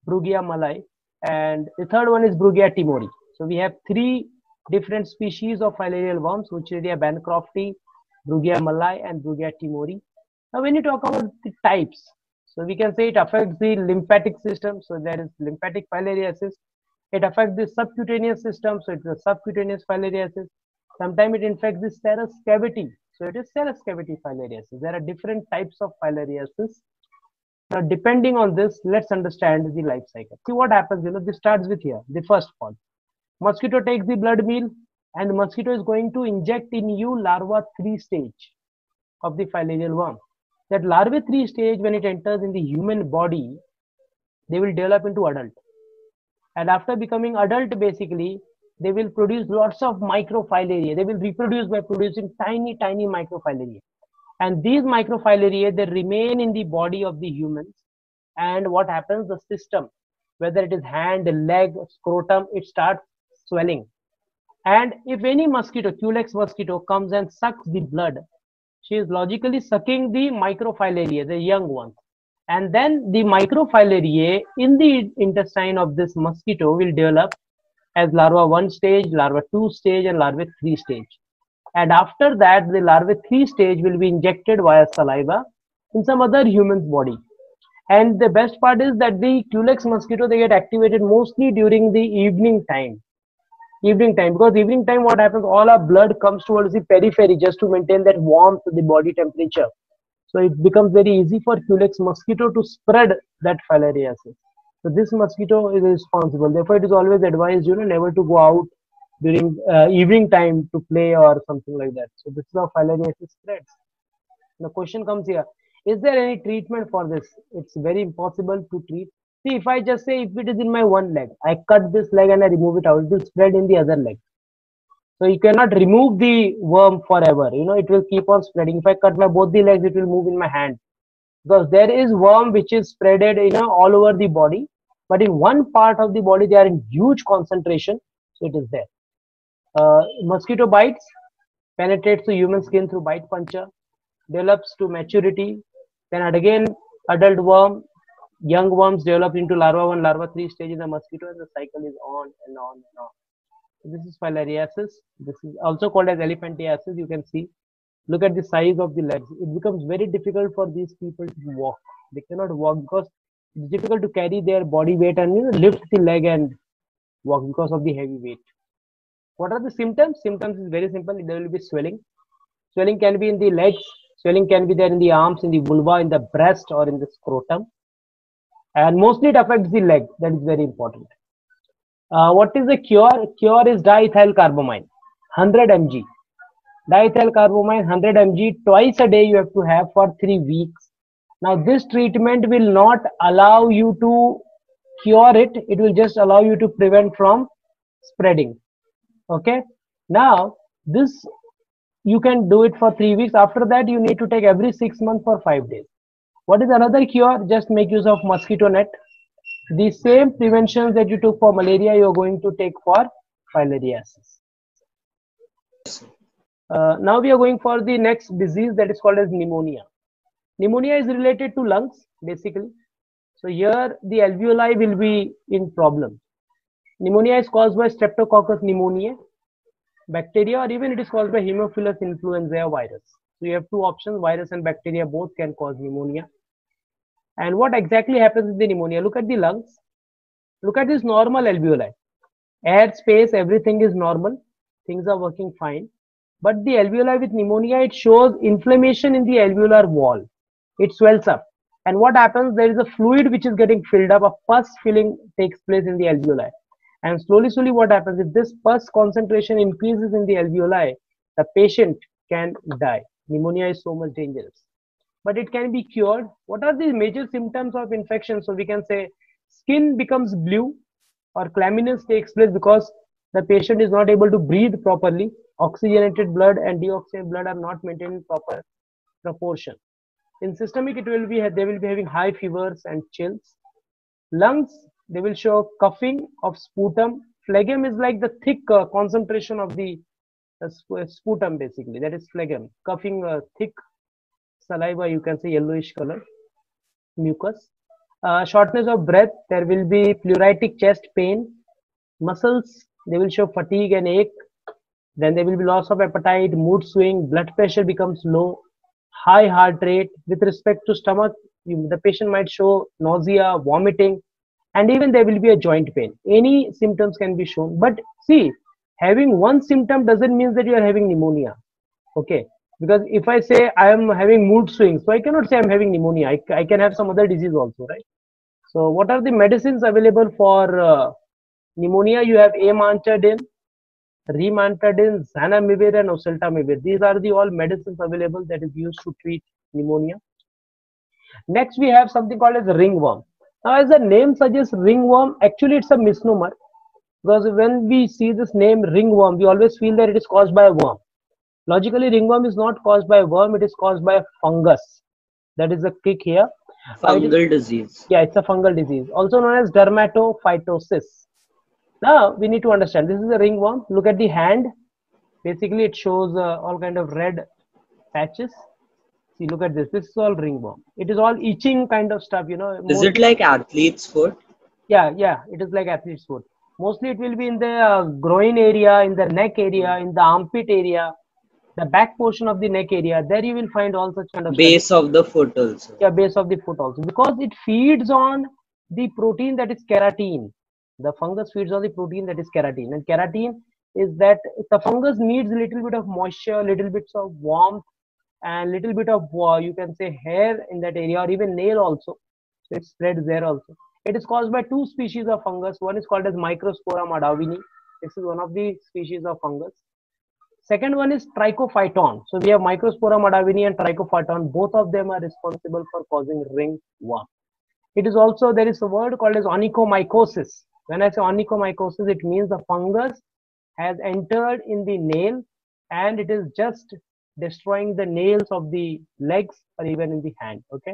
Speaker 2: Brugia malai, and the third one is Brugia timori. So we have three different species of filarial worms: Wuchereria bancrofti, Brugia malai, and Brugia timori. Now, when you talk about the types, so we can say it affects the lymphatic system. So there is lymphatic filariasis. It affects the subcutaneous system. So it's a subcutaneous filariasis. Sometimes it infects the serous cavity. So it is serous cavity filariasis. There are different types of filariasis. Now, depending on this, let's understand the life cycle. See what happens. This starts with here. The first part. Mosquito takes the blood meal, and the mosquito is going to inject in you larva 3 stage of the filarial worm. That larva 3 stage, when it enters in the human body, they will develop into adult. And after becoming adult, basically, they will produce lots of microfilaria. They will reproduce by producing tiny, tiny microfilaria. And these microfilaria, they remain in the body of the humans. And what happens? The system, whether it is hand, leg, scrotum, it starts swelling. And if any mosquito, Culex mosquito, comes and sucks the blood, she is logically sucking the microfilaria, the young ones. And then the microfilaria in the intestine of this mosquito will develop as larva 1 stage, larva 2 stage, and larva 3 stage. And after that, the larva 3 stage will be injected via saliva in some other human's body. And the best part is that the Culex mosquito, they get activated mostly during the evening time. Because evening time, what happens? All our blood comes towards the periphery just to maintain that warmth, the body temperature. So it becomes very easy for Culex mosquito to spread that filariasis. So this mosquito is responsible. Therefore, it is always advised, never to go out during evening time to play or something like that. So this is how filariasis spreads. The question comes here: is there any treatment for this? It's very impossible to treat. See, if I just say if it is in my one leg, I cut this leg and I remove it out, it will spread in the other leg. So you cannot remove the worm forever. It will keep on spreading. If I cut my both the legs, it will move in my hand. Because there is worm which is spreaded, all over the body. But in one part of the body, they are in huge concentration. So it is there. Mosquito bites, penetrates the human skin through bite puncture, develops to maturity. Then again, adult worm, young worms develop into larva 1, larva 3 stage in the mosquito, and the cycle is on and on and on. This is filariasis. This is also called as elephantiasis. You can see. Look at the size of the legs. It becomes very difficult for these people to walk. They cannot walk because it's difficult to carry their body weight and lift the leg and walk because of the heavy weight. What are the symptoms? Symptoms is very simple. There will be swelling. Swelling can be in the legs. Swelling can be there in the arms, in the vulva, in the breast, or in the scrotum. And mostly it affects the leg. That is very important. What is the cure? Cure is diethyl carbamide, 100 mg. Diethyl carbamide, 100 mg, twice a day you have to have for 3 weeks. Now this treatment will not allow you to cure it. It will just allow you to prevent from spreading. Okay, now this you can do it for 3 weeks. After that, you need to take every 6 months for 5 days. What is another cure? Just make use of mosquito net. The same preventions that you took for malaria, you are going to take for filariasis. Now we are going for the next disease that is called as pneumonia. Pneumonia is related to lungs basically. So here the alveoli will be in problem. Pneumonia is caused by Streptococcus pneumoniae bacteria, or even it is caused by Haemophilus influenzae virus. So you have two options, virus and bacteria both can cause pneumonia. And what exactly happens in the pneumonia? Look at the lungs. Look at this normal alveoli. Air, space, everything is normal. Things are working fine. But the alveoli with pneumonia, it shows inflammation in the alveolar wall. It swells up. And what happens? There is a fluid which is getting filled up. A pus filling takes place in the alveoli. And slowly, what happens? If this pus concentration increases in the alveoli, the patient can die. Pneumonia is so much dangerous. But it can be cured. What are the major symptoms of infection? So we can say skin becomes blue, or chlamynus takes place because the patient is not able to breathe properly. Oxygenated blood and deoxygenated blood are not maintained in proper proportion. In systemic, they will be having high fevers and chills. Lungs, they will show coughing of sputum. Phlegm is like the thick concentration of the sputum basically. That is phlegm. Coughing thick saliva, you can say yellowish color, mucus. Shortness of breath, there will be pleuritic chest pain. Muscles, they will show fatigue and ache. Then there will be loss of appetite, mood swing, blood pressure becomes low, high heart rate. With respect to stomach, the patient might show nausea, vomiting, and even there will be a joint pain. Any symptoms can be shown. But see, having one symptom doesn't mean that you are having pneumonia. Okay, because if I say I am having mood swings, so I cannot say I'm having pneumonia. I can have some other disease also, right? So what are the medicines available for pneumonia? You have amantadine, rimantadine, zanamivir, and oseltamivir. These are the all medicines available that is used to treat pneumonia. Next, we have something called as ringworm. Now, as the name suggests, ringworm, actually it's a misnomer, because when we see this name ringworm, we always feel that it is caused by a worm. Logically, ringworm is not caused by a worm, it is caused by a fungus. That is the kick here.
Speaker 3: Fungal disease.
Speaker 2: Yeah, it's a fungal disease, also known as dermatophytosis. Now, we need to understand, this is a ringworm. Look at the hand. Basically, it shows all kind of red patches. See, look at this. This is all ringworm. It is all itching kind of stuff, you know.
Speaker 3: Is it like athlete's foot?
Speaker 2: Yeah, it is like athlete's foot. Mostly it will be in the groin area, in the neck area, in the armpit area, the back portion of the neck area. There you will find all such kind of
Speaker 3: base of the foot also.
Speaker 2: Yeah, base of the foot also, because it feeds on the protein that is keratin. The fungus feeds on the protein that is keratin, and keratin is that the fungus needs a little bit of moisture, little bits of warmth, and little bit of you can say hair in that area, or even nail also. So it spreads there also. It is caused by two species of fungus. One is called as Microspora madavini. This is one of the species of fungus. Second one is Trichophyton. So we have Microspora madavini and Trichophyton. Both of them are responsible for causing ringworm. It is also, there is a word called as onychomycosis. When I say onychomycosis, it means the fungus has entered in the nail and it is just destroying the nails of the legs or even in the hand. Okay,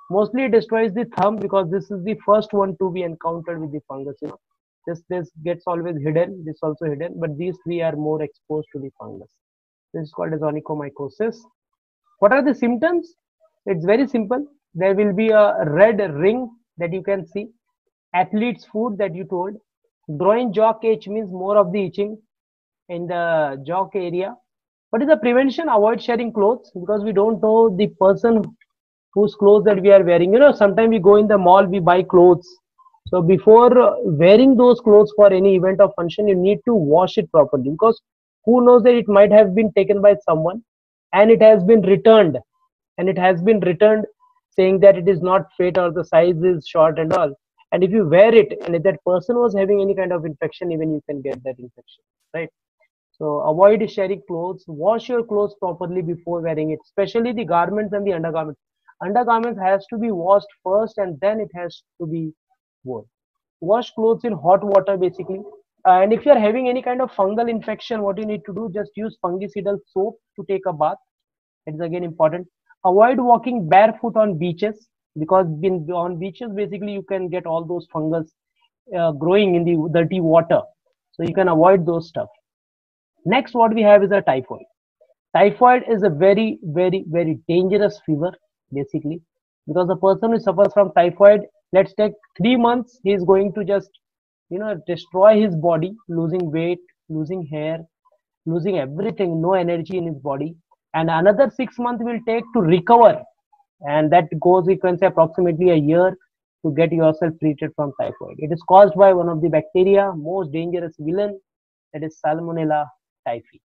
Speaker 2: mostly it destroys the thumb because this is the first one to be encountered with the fungus. You know, this gets always hidden, this also hidden, but these three are more exposed to the fungus. This is called as onychomycosis. What are the symptoms? It's very simple. There will be a red ring that you can see. Athlete's foot that you told. Groin jaw itch means more of the itching in the jaw area. What is the prevention? Avoid sharing clothes, because we don't know the person whose clothes that we are wearing. You know, sometimes we go in the mall, we buy clothes. So before wearing those clothes for any event or function, you need to wash it properly, because who knows that it might have been taken by someone and it has been returned, saying that it is not fit or the size is short and all. And if you wear it and if that person was having any kind of infection, even you can get that infection, right? So avoid sharing clothes. Wash your clothes properly before wearing it, especially the garments and the undergarments. Undergarments has to be washed first and then it has to be worn. Wash clothes in hot water basically. And if you're having any kind of fungal infection, what you need to do, just use fungicidal soap to take a bath. It is again important. Avoid walking barefoot on beaches, because on beaches basically you can get all those fungus growing in the dirty water. So you can avoid those stuff. Next, what we have is a typhoid. Typhoid is a very, very, very dangerous fever, basically, because the person who suffers from typhoid, let's take 3 months, he is going to just, destroy his body, losing weight, losing hair, losing everything, no energy in his body. And another 6 months will take to recover. And that goes, you can say, approximately a year to get yourself treated from typhoid. It is caused by one of the bacteria, most dangerous villain, that is Salmonella typhi.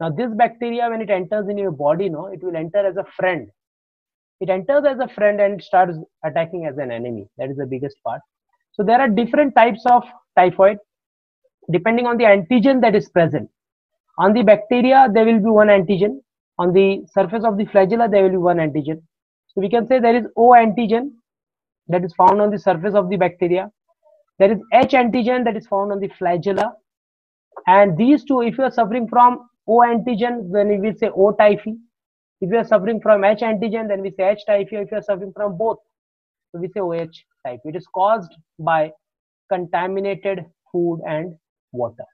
Speaker 2: Now, this bacteria, when it enters in your body, it will enter as a friend. It enters as a friend and starts attacking as an enemy. That is the biggest part. So there are different types of typhoid depending on the antigen that is present. On the bacteria, there will be one antigen. On the surface of the flagella, there will be one antigen. So we can say there is O antigen that is found on the surface of the bacteria. There is H antigen that is found on the flagella. And these two, if you are suffering from O antigen, then we will say O typhi. If you are suffering from H antigen, then we say H typhi. If you are suffering from both, so we say OH typhi. It is caused by contaminated food and water.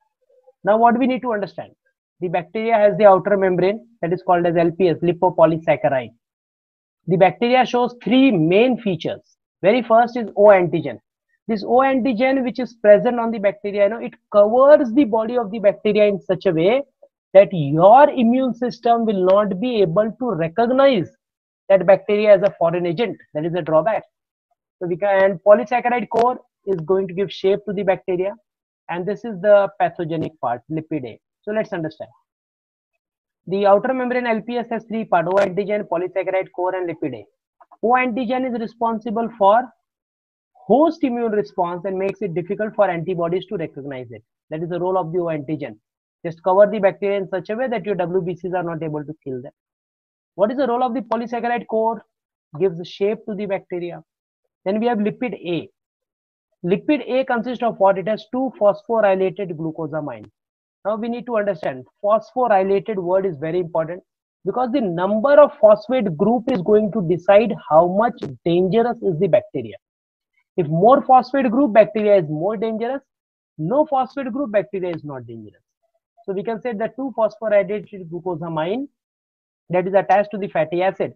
Speaker 2: Now, what we need to understand, the bacteria has the outer membrane that is called as LPS, lipopolysaccharide. The bacteria shows three main features. Very first is O antigen. This O antigen, which is present on the bacteria, it covers the body of the bacteria in such a way that your immune system will not be able to recognize that bacteria as a foreign agent. That is a drawback. So and polysaccharide core is going to give shape to the bacteria, and this is the pathogenic part, lipidae. So let's understand. The outer membrane LPS has three parts: O antigen, polysaccharide core, and lipidae. O antigen is responsible for host immune response and makes it difficult for antibodies to recognize it. That is the role of the O antigen. Just cover the bacteria in such a way that your WBCs are not able to kill them. What is the role of the polysaccharide core? Gives shape to the bacteria. Then we have lipid A. Lipid A consists of what? It has two phosphorylated glucosamines. Now we need to understand, phosphorylated word is very important, because the number of phosphate group is going to decide how much dangerous is the bacteria. If more phosphate group, bacteria is more dangerous. No phosphate group, bacteria is not dangerous. So we can say the two phosphorylated glucosamine that is attached to the fatty acid.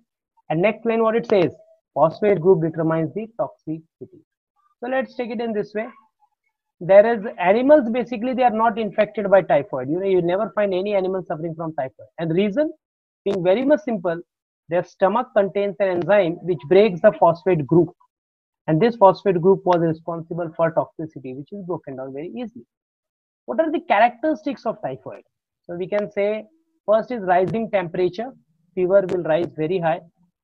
Speaker 2: And next line what it says, phosphate group determines the toxicity. So let's take it in this way. There is animals, basically they are not infected by typhoid. You never find any animal suffering from typhoid. And the reason being very much simple, their stomach contains an enzyme which breaks the phosphate group. And this phosphate group was responsible for toxicity, which is broken down very easily. What are the characteristics of typhoid? So we can say first is rising temperature. Fever will rise very high,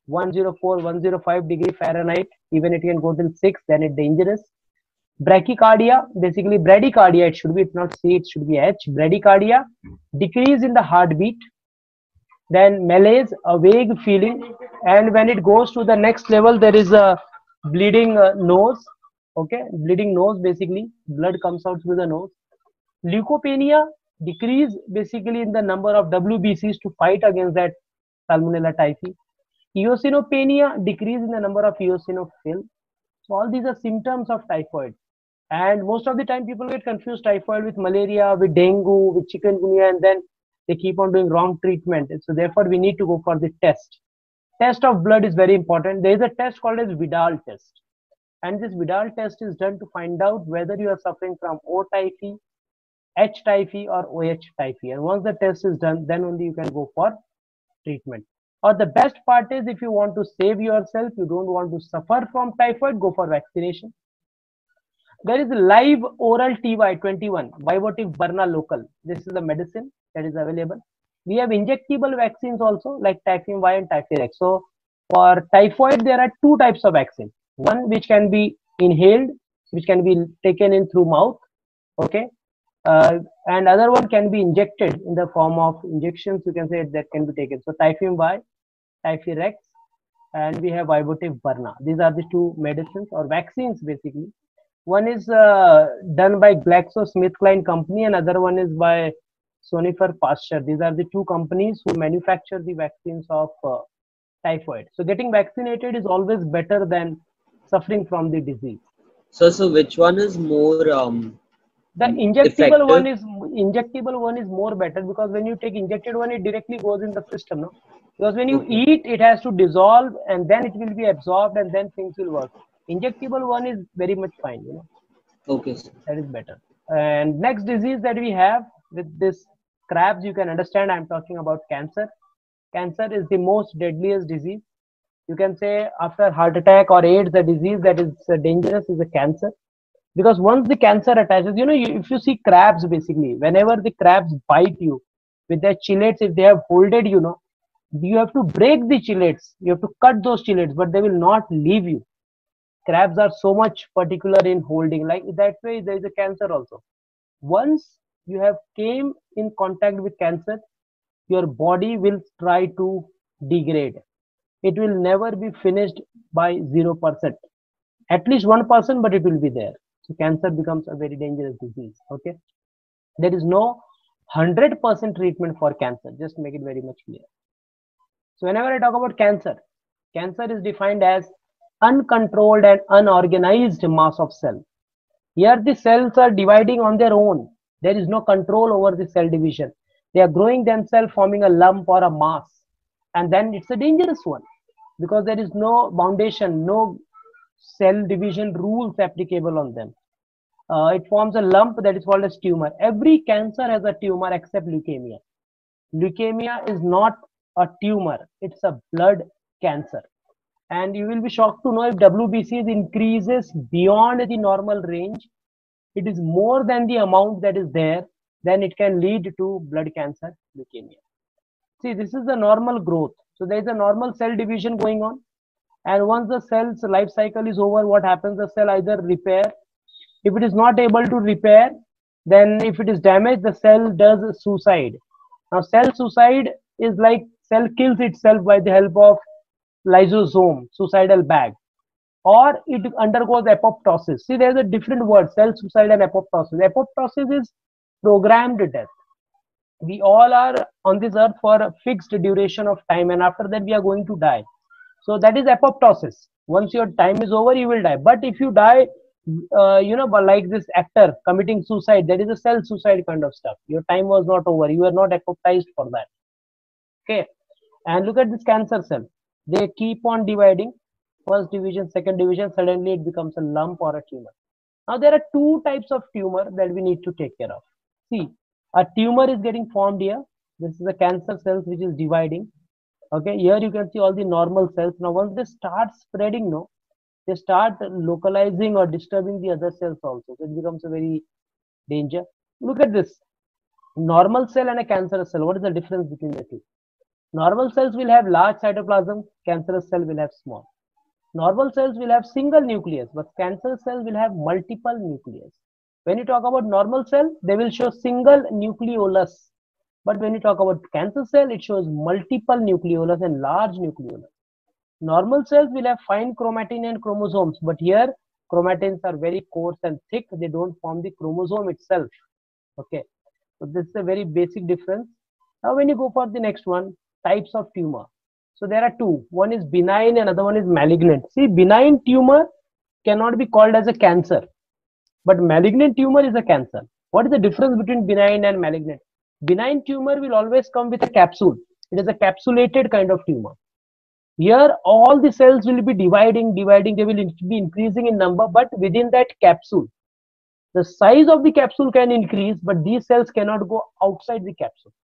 Speaker 2: 104, 105 degree Fahrenheit. Even it can go till 6, then it's dangerous. Brachycardia, basically bradycardia, it should be, it's not C, it should be H. Bradycardia, decrease in the heartbeat. Then malaise, a vague feeling. And when it goes to the next level, there is a bleeding nose. Okay, bleeding nose, basically blood comes out through the nose. Leukopenia, decrease basically in the number of WBCs to fight against that Salmonella typhi. Eosinopenia, decrease in the number of eosinophil. So all these are symptoms of typhoid. And most of the time people get confused typhoid with malaria, with dengue, with chikungunya, and then they keep on doing wrong treatment. And so therefore we need to go for the test. Test of blood is very important. There is a test called as Vidal test. And this Vidal test is done to find out whether you are suffering from O typhi, H typhi, or OH typhi. And once the test is done, then only you can go for treatment. Or the best part is, if you want to save yourself, you don't want to suffer from typhoid, go for vaccination. There is live oral TY21, Vivotif Barna local. This is the medicine that is available. We have injectable vaccines also, like Typhoid Y and Typhoid X. So for typhoid, there are two types of vaccine. One which can be inhaled, which can be taken in through mouth. Okay. And other one can be injected in the form of injections. You can say that can be taken. So Typhoid Y, Typhoid X, and we have Vivotif Barna. These are the two medicines or vaccines basically. One is done by GlaxoSmithKline company, and other one is by Sonifer Pasteur. These are the two companies who manufacture the vaccines of typhoid. So getting vaccinated is always better than suffering from the disease.
Speaker 3: So which one is more
Speaker 2: The
Speaker 3: effective?
Speaker 2: injectable one is more better, because when you take injected one, it directly goes in the system, no? Because when you
Speaker 3: Okay.
Speaker 2: eat, it has to dissolve and then it will be absorbed and then things will work. Injectable one is very much fine, you know,
Speaker 3: Okay, sir.
Speaker 2: that is better. And next disease that we have with this crabs, you can understand I'm talking about cancer. Cancer is the most deadliest disease. You can say after heart attack or AIDS, the disease that is dangerous is a cancer. Because once the cancer attaches, you know, if you see crabs, basically whenever the crabs bite you with their chelates, if they have holded, you know, you have to break the chelates, you have to cut those chelates, but they will not leave you. Crabs are so much particular in holding, like that way there is a cancer also. Once you have came in contact with cancer, your body will try to degrade. It will never be finished by 0%, at least 1%, but it will be there. So cancer becomes a very dangerous disease. Okay, there is no 100% treatment for cancer, just make it very much clear. So whenever I talk about cancer, cancer is defined as uncontrolled and unorganized mass of cell. Here the cells are dividing on their own. There is no control over the cell division. They are growing themselves, forming a lump or a mass, and then it's a dangerous one, because there is no foundation, no cell division rules applicable on them. It forms a lump that is called as tumor. Every cancer has a tumor except leukemia. Leukemia is not a tumor, it's a blood cancer. And you will be shocked to know, if WBC increases beyond the normal range, it is more than the amount that is there, then it can lead to blood cancer, leukemia. See, this is the normal growth. So there is a normal cell division going on. And once the cell's life cycle is over, what happens? The cell either repair. If it is not able to repair, then if it is damaged, the cell does suicide. Now, cell suicide is like cell kills itself by the help of lysosome, suicidal bag, or it undergoes apoptosis. See, there's a different word, cell suicide and apoptosis. Apoptosis is programmed death. We all are on this earth for a fixed duration of time, and after that we are going to die. So that is apoptosis. Once your time is over, you will die. But if you die, you know, but like this actor committing suicide, that is a cell suicide kind of stuff. Your time was not over. You are not apoptized for that. Okay. And look at this cancer cell. They keep on dividing. First division, second division, suddenly it becomes a lump or a tumor. Now there are two types of tumor that we need to take care of. See, a tumor is getting formed here. This is a cancer cells which is dividing. Okay, here you can see all the normal cells. Now once they start spreading, no, they start localizing or disturbing the other cells also. So it becomes a very danger. Look at this. Normal cell and a cancerous cell. What is the difference between the two? Normal cells will have large cytoplasm, cancerous cell will have small. Normal cells will have single nucleus, but cancerous cells will have multiple nucleus. When you talk about normal cell, they will show single nucleolus. But when you talk about cancer cell, it shows multiple nucleolus and large nucleolus. Normal cells will have fine chromatin and chromosomes, but here chromatins are very coarse and thick. They don't form the chromosome itself. Okay, so this is a very basic difference. Now when you go for the next one, types of tumor. So there are two. One is benign and another one is malignant. See, benign tumor cannot be called as a cancer, but malignant tumor is a cancer. What is the difference between benign and malignant? Benign tumor will always come with a capsule. It is a capsulated kind of tumor. Here all the cells will be dividing. They will be increasing in number, but within that capsule. The size of the capsule can increase, but these cells cannot go outside the capsule.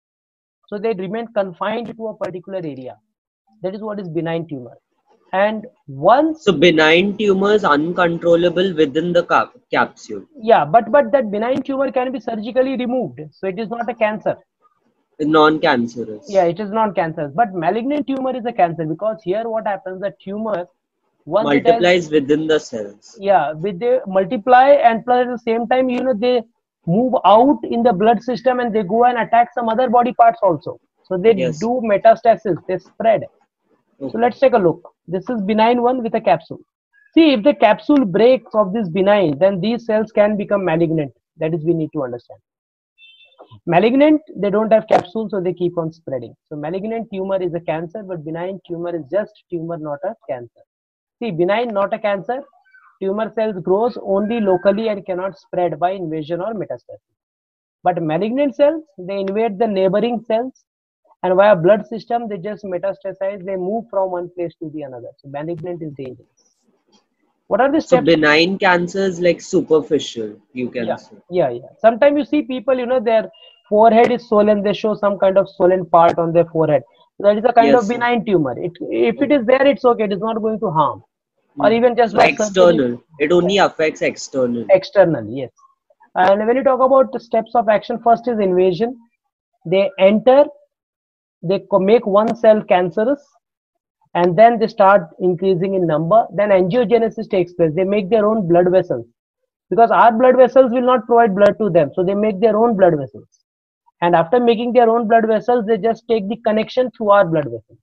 Speaker 2: So they remain confined to a particular area. That is what is benign tumor. And once...
Speaker 3: So benign tumor is uncontrollable within the capsule.
Speaker 2: Yeah, but that benign tumor can be surgically removed. So it is not a cancer.
Speaker 3: Non-cancerous.
Speaker 2: Yeah, it is non-cancerous. But malignant tumor is a cancer, because here what happens, the tumor once
Speaker 3: multiplies within the cells.
Speaker 2: Yeah, they multiply, and plus at the same time, you know, they move out in the blood system and they go and attack some other body parts also. So they do metastasis, they spread. Okay. So let's take a look. This is benign one with a capsule. See, if the capsule breaks of this benign, then these cells can become malignant. That is, we need to understand. Malignant, they don't have capsule, so they keep on spreading. So malignant tumor is a cancer, but benign tumor is just tumor, not a cancer. See, benign, not a cancer. Tumor cells grows only locally and cannot spread by invasion or metastasis. But malignant cells, they invade the neighboring cells, and via blood system, they just metastasize. They move from one place to the another. So malignant is dangerous. What are the
Speaker 3: So
Speaker 2: steps?
Speaker 3: benign cancer is like superficial, you can
Speaker 2: Yeah,
Speaker 3: say.
Speaker 2: yeah. Sometimes you see people, their forehead is swollen. They show some kind of swollen part on their forehead. That is a kind of
Speaker 3: Yes, yes.
Speaker 2: benign tumor. If it
Speaker 3: Okay.
Speaker 2: is there, it's okay. It is not going to harm. Or
Speaker 3: Hmm.
Speaker 2: even just
Speaker 3: So
Speaker 2: by surgery,
Speaker 3: external, it only affects external.
Speaker 2: external, yes. And when you talk about the steps of action, first is invasion. They enter, they make one cell cancerous, and then they start increasing in number. Then angiogenesis takes place. They make their own blood vessels because our blood vessels will not provide blood to them. So they make their own blood vessels. And after making their own blood vessels, they just take the connection through our blood vessels.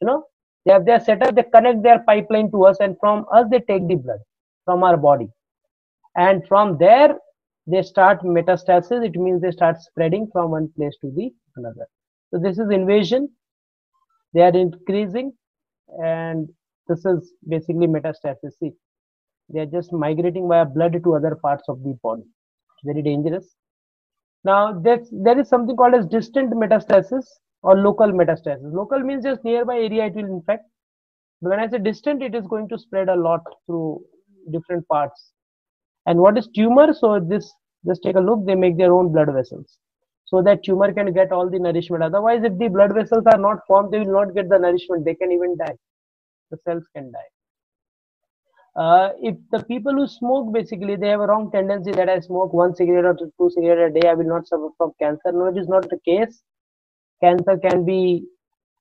Speaker 2: You know, they have their setup, they connect their pipeline to us, and from us, they take the blood from our body. And from there, they start metastasis. It means they start spreading from one place to the another. So this is invasion. They are increasing, and this is basically metastasis. See, they are just migrating via blood to other parts of the body. Very dangerous. Now, there is something called as distant metastasis or local metastasis. Local means just nearby area it will infect. But when I say distant, it is going to spread a lot through different parts. And what is tumor? So this, just take a look. They make their own blood vessels so that tumor can get all the nourishment. Otherwise, if the blood vessels are not formed, they will not get the nourishment. They can even die. The cells can die. If the people who smoke, basically they have a wrong tendency that I smoke one cigarette or two cigarettes a day, I will not suffer from cancer. No, it is not the case. Cancer can be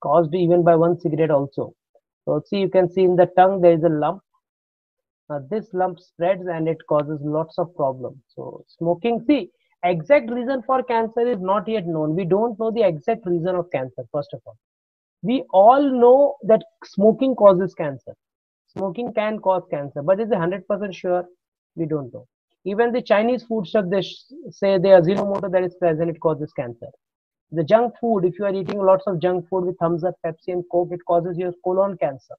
Speaker 2: caused even by one cigarette also. So see, you can see in the tongue there is a lump. This lump spreads and it causes lots of problems. So smoking, see, exact reason for cancer is not yet known. We don't know the exact reason of cancer, first of all. We all know that smoking causes cancer. Smoking can cause cancer, but is it 100% sure? We don't know. Even the Chinese food stuff, they say the Ajinomoto that is present, it causes cancer. The junk food, if you are eating lots of junk food with thumbs up, Pepsi and Coke, it causes your colon cancer.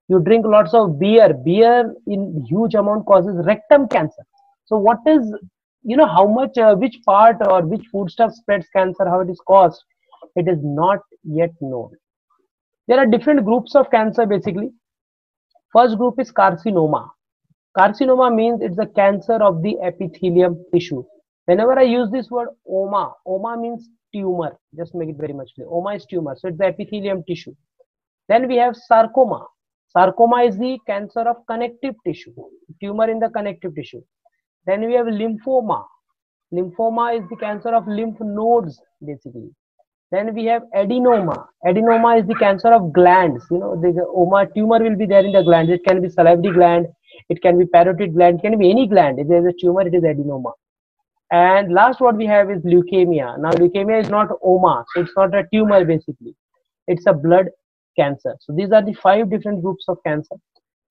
Speaker 2: You drink lots of beer. Beer in huge amount causes rectum cancer. So what is, how much, which part or which foodstuff spreads cancer, how it is caused, it is not yet known. There are different groups of cancer basically. First group is carcinoma. Carcinoma means it's a cancer of the epithelium tissue. Whenever I use this word oma means tumor. Just make it very much clear. Oma is tumor, so it's the epithelium tissue. Then we have sarcoma. Sarcoma is the cancer of connective tissue, tumor in the connective tissue. Then we have lymphoma. Lymphoma is the cancer of lymph nodes, basically. Then we have adenoma. Adenoma is the cancer of glands. The oma tumor will be there in the glands. It can be salivary gland, it can be parotid gland, it can be any gland. If there is a tumor, it is adenoma. And last what we have is leukemia. Now leukemia is not oma, so it's not a tumor basically. It's a blood cancer. So these are the 5 different groups of cancer.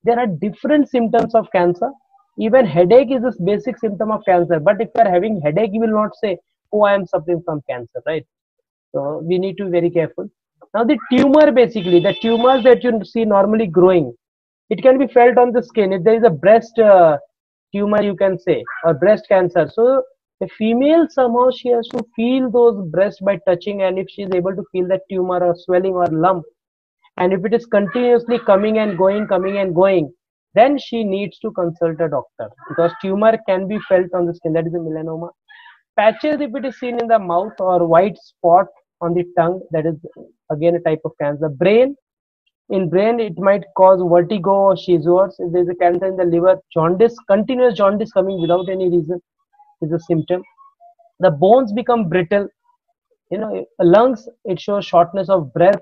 Speaker 2: There are different symptoms of cancer. Even headache is a basic symptom of cancer. But if you are having headache, you will not say, oh, I am suffering from cancer, right? So we need to be very careful. Now the tumor, basically, the tumors that you see normally growing, it can be felt on the skin. If there is a breast tumor, you can say, or breast cancer. So the female somehow she has to feel those breasts by touching, and if she is able to feel that tumor or swelling or lump, and if it is continuously coming and going, then she needs to consult a doctor because tumor can be felt on the skin. That is a melanoma. Patches, if it is seen in the mouth, or white spot on the tongue, that is again a type of cancer. Brain, in brain it might cause vertigo or seizures. If there is a cancer in the liver, jaundice, continuous jaundice coming without any reason is a symptom. The bones become brittle. Lungs, it shows shortness of breath.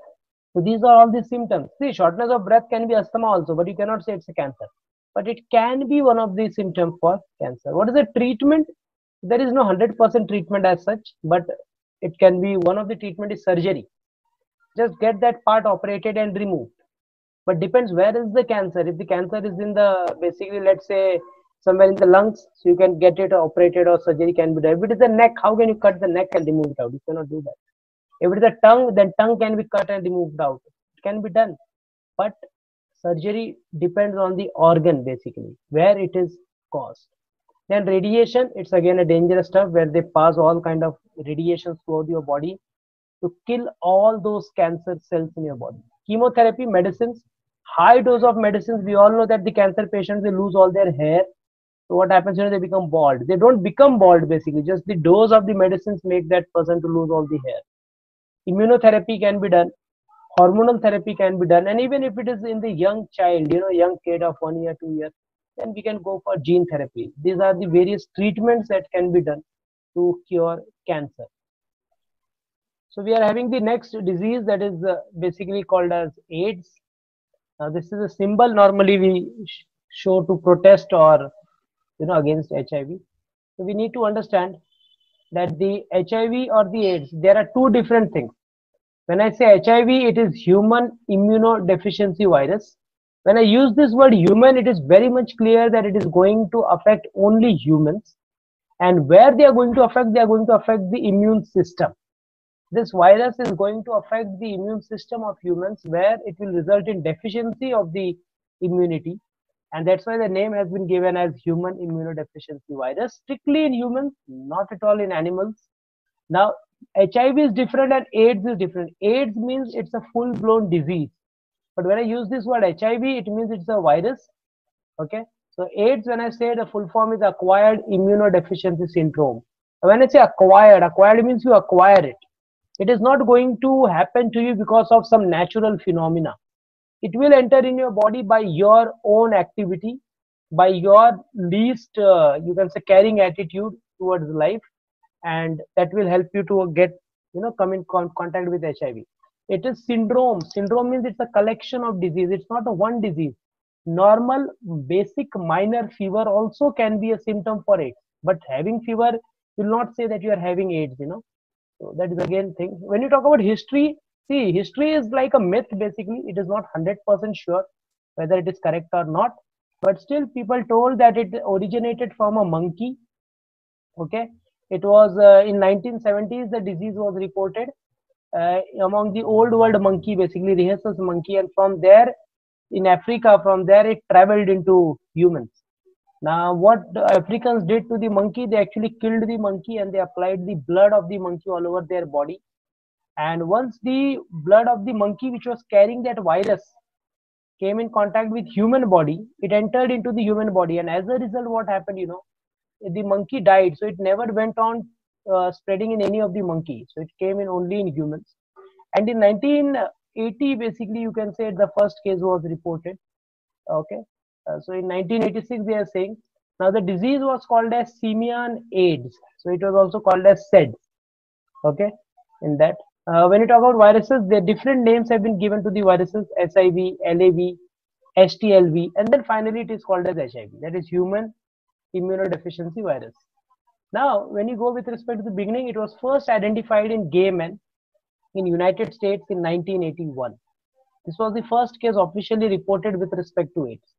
Speaker 2: So these are all the symptoms. See, shortness of breath can be asthma also, but you cannot say it's a cancer. But it can be one of the symptoms for cancer. What is the treatment? There is no 100% treatment as such, but it can be one of the treatment is surgery. Just get that part operated and removed. But depends where is the cancer. If the cancer is in the, basically, let's say somewhere in the lungs, so you can get it operated or surgery can be done. If it is the neck, how can you cut the neck and remove it out? You cannot do that. If it is the tongue, then tongue can be cut and removed out. It can be done. But surgery depends on the organ, basically, where it is caused. Then radiation, it's again a dangerous stuff where they pass all kind of radiations throughout your body to kill all those cancer cells in your body. Chemotherapy, medicines, high dose of medicines. We all know that the cancer patients, they lose all their hair. So what happens here? They become bald. They don't become bald, basically. Just the dose of the medicines make that person to lose all the hair. Immunotherapy can be done. Hormonal therapy can be done. And even if it is in the young child, young kid of 1 year, 2 years, then we can go for gene therapy. These are the various treatments that can be done to cure cancer. So we are having the next disease that is basically called as AIDS. Now this is a symbol normally we show to protest or against HIV. So we need to understand that the HIV or the AIDS, there are two different things. When I say HIV, it is human immunodeficiency virus. When I use this word human, it is very much clear that it is going to affect only humans. And where they are going to affect the immune system. This virus is going to affect the immune system of humans, where it will result in deficiency of the immunity. And that's why the name has been given as human immunodeficiency virus. Strictly in humans, not at all in animals. Now, HIV is different and AIDS is different. AIDS means it's a full-blown disease. But when I use this word HIV, it means it's a virus. Okay. So AIDS, when I say the full form is acquired immunodeficiency syndrome. When I say acquired means you acquire it. It is not going to happen to you because of some natural phenomena. It will enter in your body by your own activity, by your least, you can say, caring attitude towards life, and that will help you to get, come in contact with HIV. It is syndrome. Syndrome means it's a collection of disease. It's not a one disease. Normal, basic, minor fever also can be a symptom for AIDS. But having fever will not say that you are having AIDS, So that is again thing. When you talk about history, see, history is like a myth, basically. It is not 100% sure whether it is correct or not. But still, people told that it originated from a monkey. Okay. It was in 1970s, the disease was reported among the old world monkey, basically rhesus monkey. And from there, in Africa, from there it traveled into humans. Now, what the Africans did to the monkey, they actually killed the monkey and they applied the blood of the monkey all over their body. And once the blood of the monkey, which was carrying that virus, came in contact with human body, it entered into the human body. And as a result, what happened, the monkey died. So it never went on spreading in any of the monkeys. So it came in only in humans. And in 1980, basically, you can say the first case was reported. Okay. So in 1986, they are saying, now the disease was called as simian AIDS. So it was also called as SED. Okay. In that, when you talk about viruses, the different names have been given to the viruses: SIV, LAV, STLV, and then finally it is called as HIV. That is human immunodeficiency virus. Now, when you go with respect to the beginning, it was first identified in gay men in United States in 1981. This was the first case officially reported with respect to AIDS.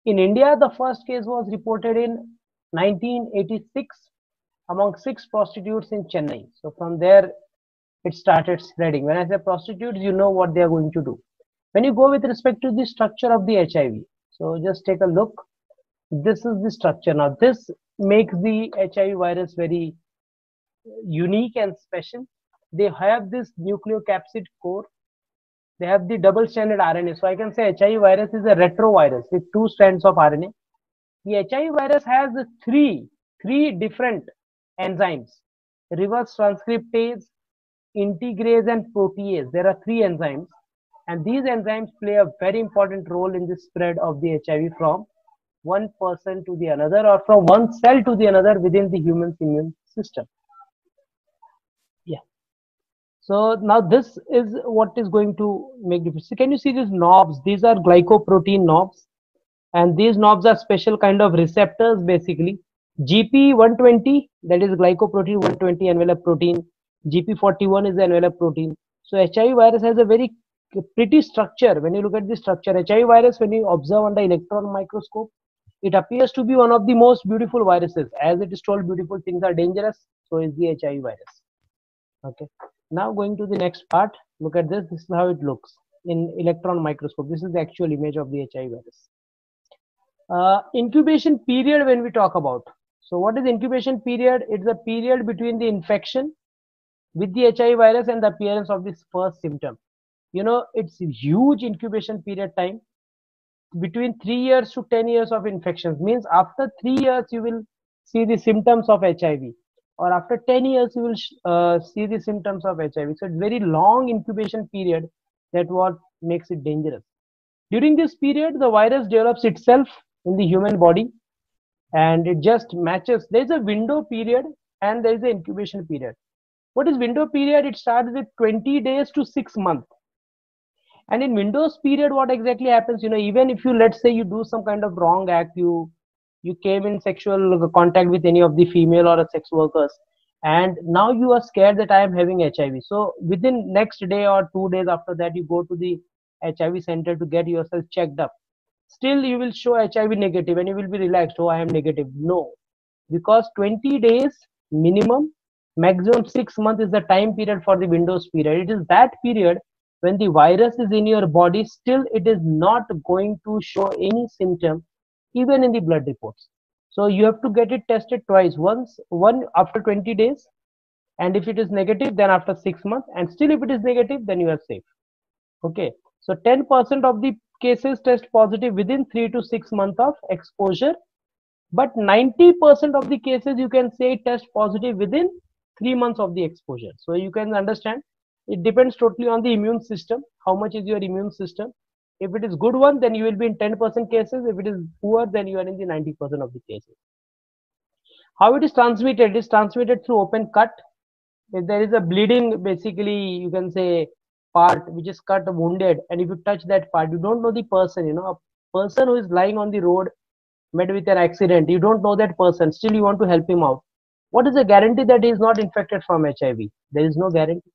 Speaker 2: In India, the first case was reported in 1986 among 6 prostitutes in Chennai. So from there, it started spreading. When I say prostitutes, you know what they are going to do. When you go with respect to the structure of the HIV, so just take a look. This is the structure. Now, this makes the HIV virus very unique and special. They have this nucleocapsid core. They have the double-stranded RNA. So I can say HIV virus is a retrovirus with 2 strands of RNA. The HIV virus has three different enzymes: reverse transcriptase, integrase, and protease. There are 3 enzymes, and these enzymes play a very important role in the spread of the HIV from one person to the another, or from one cell to the another within the human's immune system. Yeah. So now this is what is going to make difference. So can you see these knobs? These are glycoprotein knobs, and these knobs are special kind of receptors, basically. GP120, that is glycoprotein 120 envelope protein. GP41 is the envelope protein. So HIV virus has a very pretty structure. When you look at the structure, HIV virus, when you observe under electron microscope, it appears to be one of the most beautiful viruses. As it is told, beautiful things are dangerous, so is the HIV virus. Okay, now going to the next part, look at this. This is how it looks in electron microscope. This is the actual image of the HIV virus. Incubation period, when we talk about, so what is incubation period? It's a period between the infection with the HIV virus and the appearance of this first symptom. You know, it's a huge incubation period time, between 3 years to 10 years of infections. Means after 3 years you will see the symptoms of HIV, or after 10 years you will see the symptoms of HIV. So it's very long incubation period, that what makes it dangerous. During this period, the virus develops itself in the human body, and it just matches. There is a window period and there is an incubation period. What is window period? It starts with 20 days to 6 months. And in windows period, what exactly happens? You know, even if you, let's say you do some kind of wrong act, you came in sexual contact with any of the female or a sex workers, and now you are scared that I am having HIV. So within next day or 2 days after that, you go to the HIV center to get yourself checked up. Still you will show HIV negative and you will be relaxed. Oh, I am negative. No, because 20 days minimum, maximum 6 months is the time period for the windows period. It is that period when the virus is in your body, still it is not going to show any symptom, even in the blood reports. So you have to get it tested twice, one after 20 days, and if it is negative, then after 6 months, and still if it is negative, then you are safe. Okay, so 10% of the cases test positive within 3 to 6 months of exposure, but 90% of the cases you can say test positive within 3 months of the exposure. So you can understand, it depends totally on the immune system. How much is your immune system? If it is good one, then you will be in 10% cases. If it is poor, then you are in the 90% of the cases. How it is transmitted? It is transmitted through open cut. If there is a bleeding, basically you can say part which is cut, wounded, and if you touch that part, you don't know the person. You know, a person who is lying on the road, met with an accident, you don't know that person, still you want to help him out. What is the guarantee that he is not infected from HIV? There is no guarantee.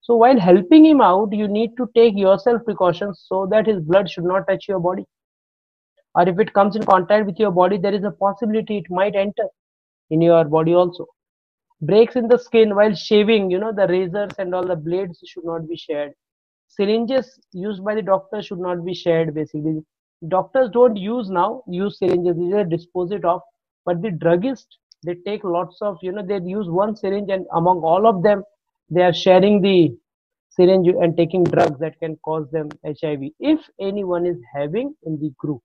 Speaker 2: So while helping him out, you need to take yourself precautions so that his blood should not touch your body. Or if it comes in contact with your body, there is a possibility it might enter in your body also. Breaks in the skin while shaving, you know, the razors and all the blades should not be shared. Syringes used by the doctor should not be shared. Basically, doctors don't use syringes, they dispose it off. But the druggist, they take lots of, you know, they use one syringe, and among all of them, they are sharing the syringe and taking drugs that can cause them HIV, if anyone is having in the group.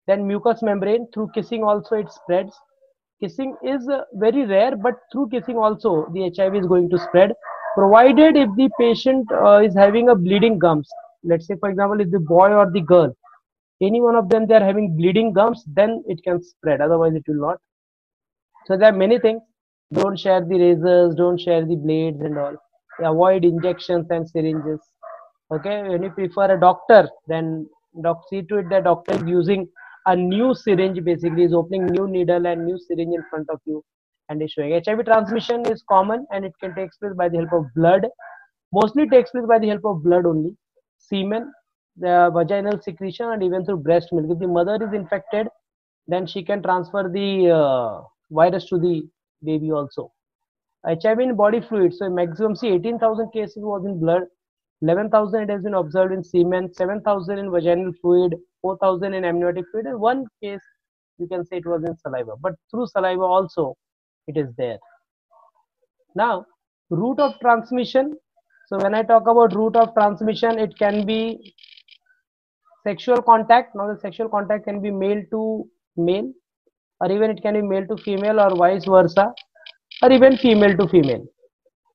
Speaker 2: Then mucous membrane, through kissing also it spreads. Kissing is very rare, but through kissing also the HIV is going to spread, provided if the patient is having a bleeding gums. Let's say, for example, if the boy or the girl, any one of them, they are having bleeding gums, then it can spread, otherwise it will not. So there are many things. Don't share the razors, don't share the blades and all. Avoid injections and syringes. Okay, when you prefer a doctor, then see to it that doctor is using a new syringe, basically is opening new needle and new syringe in front of you and is showing. HIV transmission is common and it can take place by the help of blood. Mostly takes place by the help of blood only. Semen, the vaginal secretion, and even through breast milk. If the mother is infected, then she can transfer the virus to the baby also. HIV in body fluid. So maximum, see, 18,000 cases was in blood, 11,000 it has been observed in semen, 7,000 in vaginal fluid, 4,000 in amniotic fluid, and one case you can say it was in saliva. But through saliva also it is there. Now, route of transmission. So when I talk about route of transmission, it can be sexual contact. Now the sexual contact can be male to male, or even it can be male to female, or vice versa, or even female to female.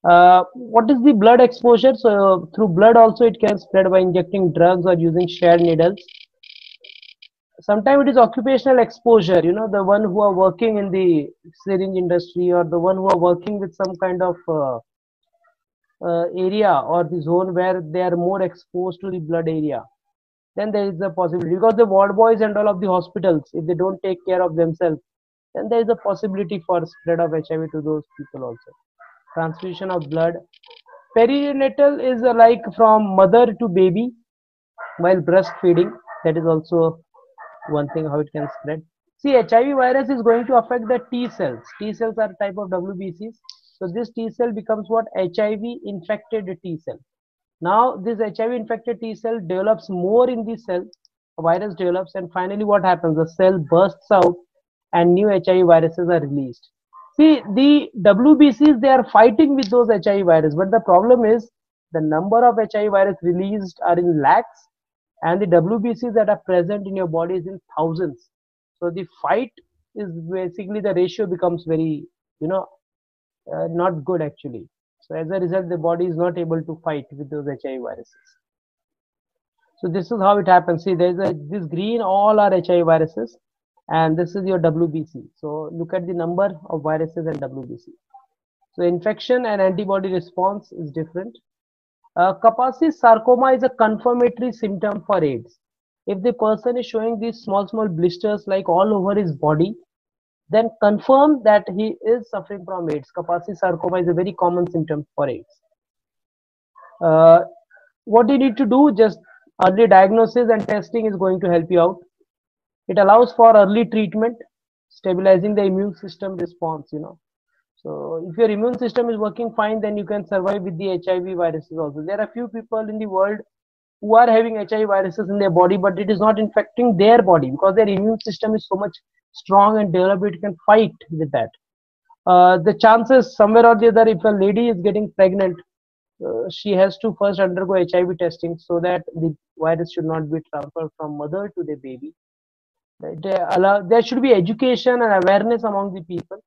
Speaker 2: What is the blood exposure? So through blood also it can spread by injecting drugs or using shared needles. Sometimes it is occupational exposure, you know, the one who are working in the syringe industry, or the one who are working with some kind of area or the zone where they are more exposed to the blood area. Then there is a possibility, because the ward boys and all of the hospitals, if they don't take care of themselves, then there is a possibility for spread of HIV to those people also. Transfusion of blood. Perinatal is like from mother to baby while breastfeeding. That is also one thing how it can spread. See, HIV virus is going to affect the T cells. T cells are a type of WBCs. So this T cell becomes what? HIV infected T cell. Now this HIV infected T cell develops more in the cell, a virus develops, and finally what happens? The cell bursts out and new HIV viruses are released. See, the WBCs, they are fighting with those HIV virus, but the problem is the number of HIV virus released are in lakhs and the WBCs that are present in your body is in thousands. So the fight is basically, the ratio becomes very, not good actually. So as a result, the body is not able to fight with those HIV viruses. So this is how it happens. See, there's this green, all are HIV viruses, and this is your WBC. So look at the number of viruses and WBC. So infection and antibody response is different. Kaposi sarcoma is a confirmatory symptom for AIDS. If the person is showing these small blisters like all over his body, then confirm that he is suffering from AIDS. Kaposi sarcoma is a very common symptom for AIDS. What do you need to do? Just early diagnosis and testing is going to help you out. It allows for early treatment, stabilizing the immune system response, So if your immune system is working fine, then you can survive with the HIV viruses also. There are few people in the world who are having HIV viruses in their body, but it is not infecting their body because their immune system is so much strong and developed, it can fight with that. The chances somewhere or the other, if a lady is getting pregnant, she has to first undergo HIV testing so that the virus should not be transferred from mother to the baby. There should be education and awareness among the people,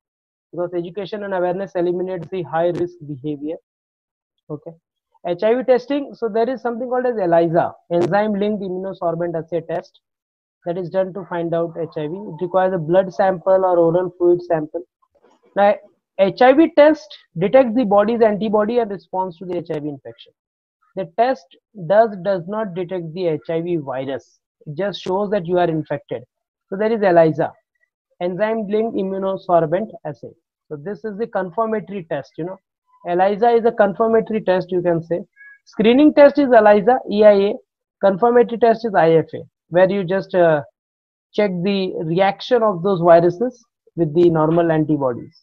Speaker 2: because education and awareness eliminates the high risk behavior. Okay. HIV testing, so there is something called as ELISA, enzyme linked immunosorbent assay test, that is done to find out HIV. It requires a blood sample or oral fluid sample. Now HIV test detects the body's antibody and response to the HIV infection. The test does not detect the HIV virus. It just shows that you are infected. So there is ELISA, enzyme linked immunosorbent assay. So this is the confirmatory test, ELISA is a confirmatory test, you can say. Screening test is ELISA, EIA. Confirmatory test is IFA, where you just check the reaction of those viruses with the normal antibodies.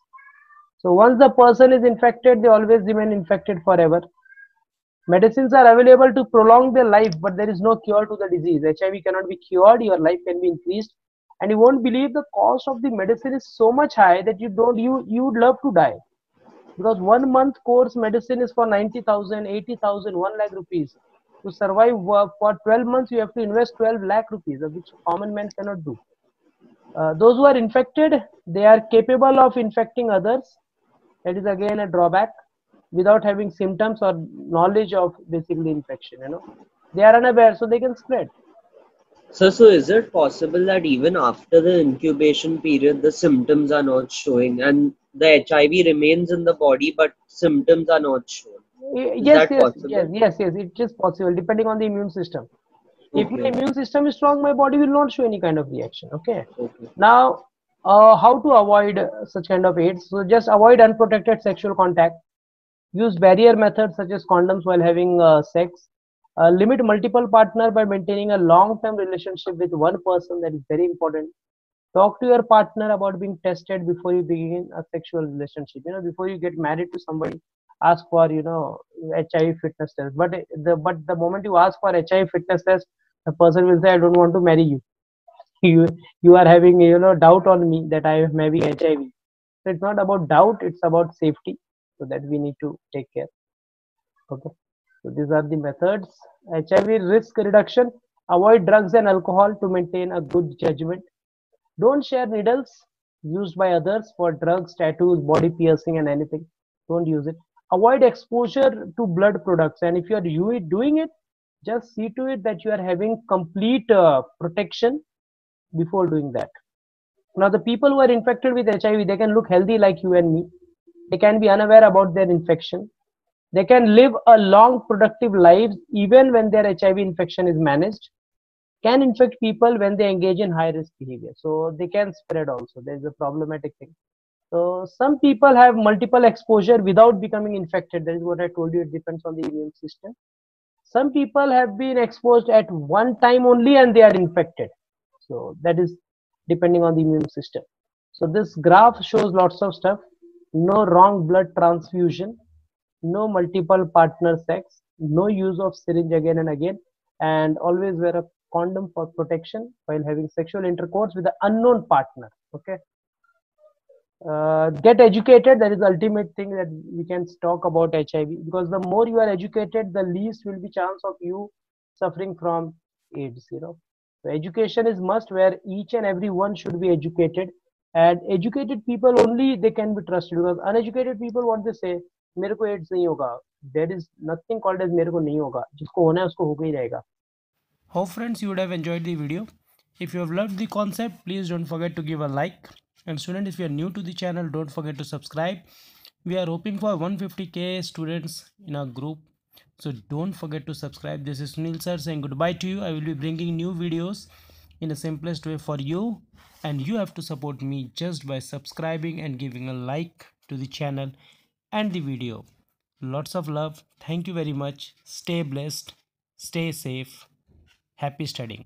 Speaker 2: So once the person is infected, they always remain infected forever. Medicines are available to prolong their life, but there is no cure to the disease. HIV cannot be cured, your life can be increased. And you won't believe the cost of the medicine is so much high that you would love to die. Because 1 month course medicine is for 90,000, 80,000, 1 lakh rupees. To survive for 12 months, you have to invest 12 lakh rupees, which common man cannot do. Those who are infected, they are capable of infecting others. That is again a drawback, without having symptoms or knowledge of basically infection, They are unaware, so they can spread.
Speaker 3: So is it possible that even after the incubation period, the symptoms are not showing and the HIV remains in the body, but symptoms are not shown?
Speaker 2: Yes, it is possible, depending on the immune system.
Speaker 3: Okay.
Speaker 2: If my immune system is strong, my body will not show any kind of reaction. Okay. Now, how to avoid such kind of AIDS? So just avoid unprotected sexual contact. Use barrier methods such as condoms while having sex. Limit multiple partner by maintaining a long-term relationship with one person. That is very important. Talk to your partner about being tested before you begin a sexual relationship. Before you get married to somebody, ask for HIV fitness test. But the moment you ask for HIV fitness test, the person will say, I don't want to marry you. You are having doubt on me that I am having HIV. So it's not about doubt, it's about safety. So that we need to take care. Okay. So these are the methods. HIV risk reduction. Avoid drugs and alcohol to maintain a good judgment. Don't share needles used by others for drugs, tattoos, body piercing and anything. Don't use it. Avoid exposure to blood products. And if you are doing it, just see to it that you are having complete protection before doing that. Now the people who are infected with HIV, they can look healthy like you and me. They can be unaware about their infection. They can live a long productive life even when their HIV infection is managed. Can infect people when they engage in high risk behavior. So they can spread also. There is a problematic thing. So some people have multiple exposure without becoming infected. That is what I told you. It depends on the immune system. Some people have been exposed at one time only and they are infected. So that is depending on the immune system. So this graph shows lots of stuff. No wrong blood transfusion, no multiple partner sex, no use of syringe again and again, and always wear a condom for protection while having sexual intercourse with an unknown partner. Okay. Get educated. That is the ultimate thing that we can talk about HIV, because the more you are educated, the least will be chance of you suffering from AIDS. So education is must, where each and every one should be educated, and educated people only they can be trusted, because uneducated people, what they say, मेरे को AIDS नहीं होगा. There is nothing called as मेरे को नहीं होगा. जिसको होना है उसको होगा ही रहेगा.
Speaker 1: Hope friends you would have enjoyed the video. If you have loved the concept, please don't forget to give a like. And student, if you are new to the channel, don't forget to subscribe. We are hoping for 150k students in our group, so don't forget to subscribe. This is Sunil sir saying goodbye to you. I will be bringing new videos in the simplest way for you, and you have to support me just by subscribing and giving a like to the channel and the video. Lots of love. Thank you very much. Stay blessed, stay safe, happy studying.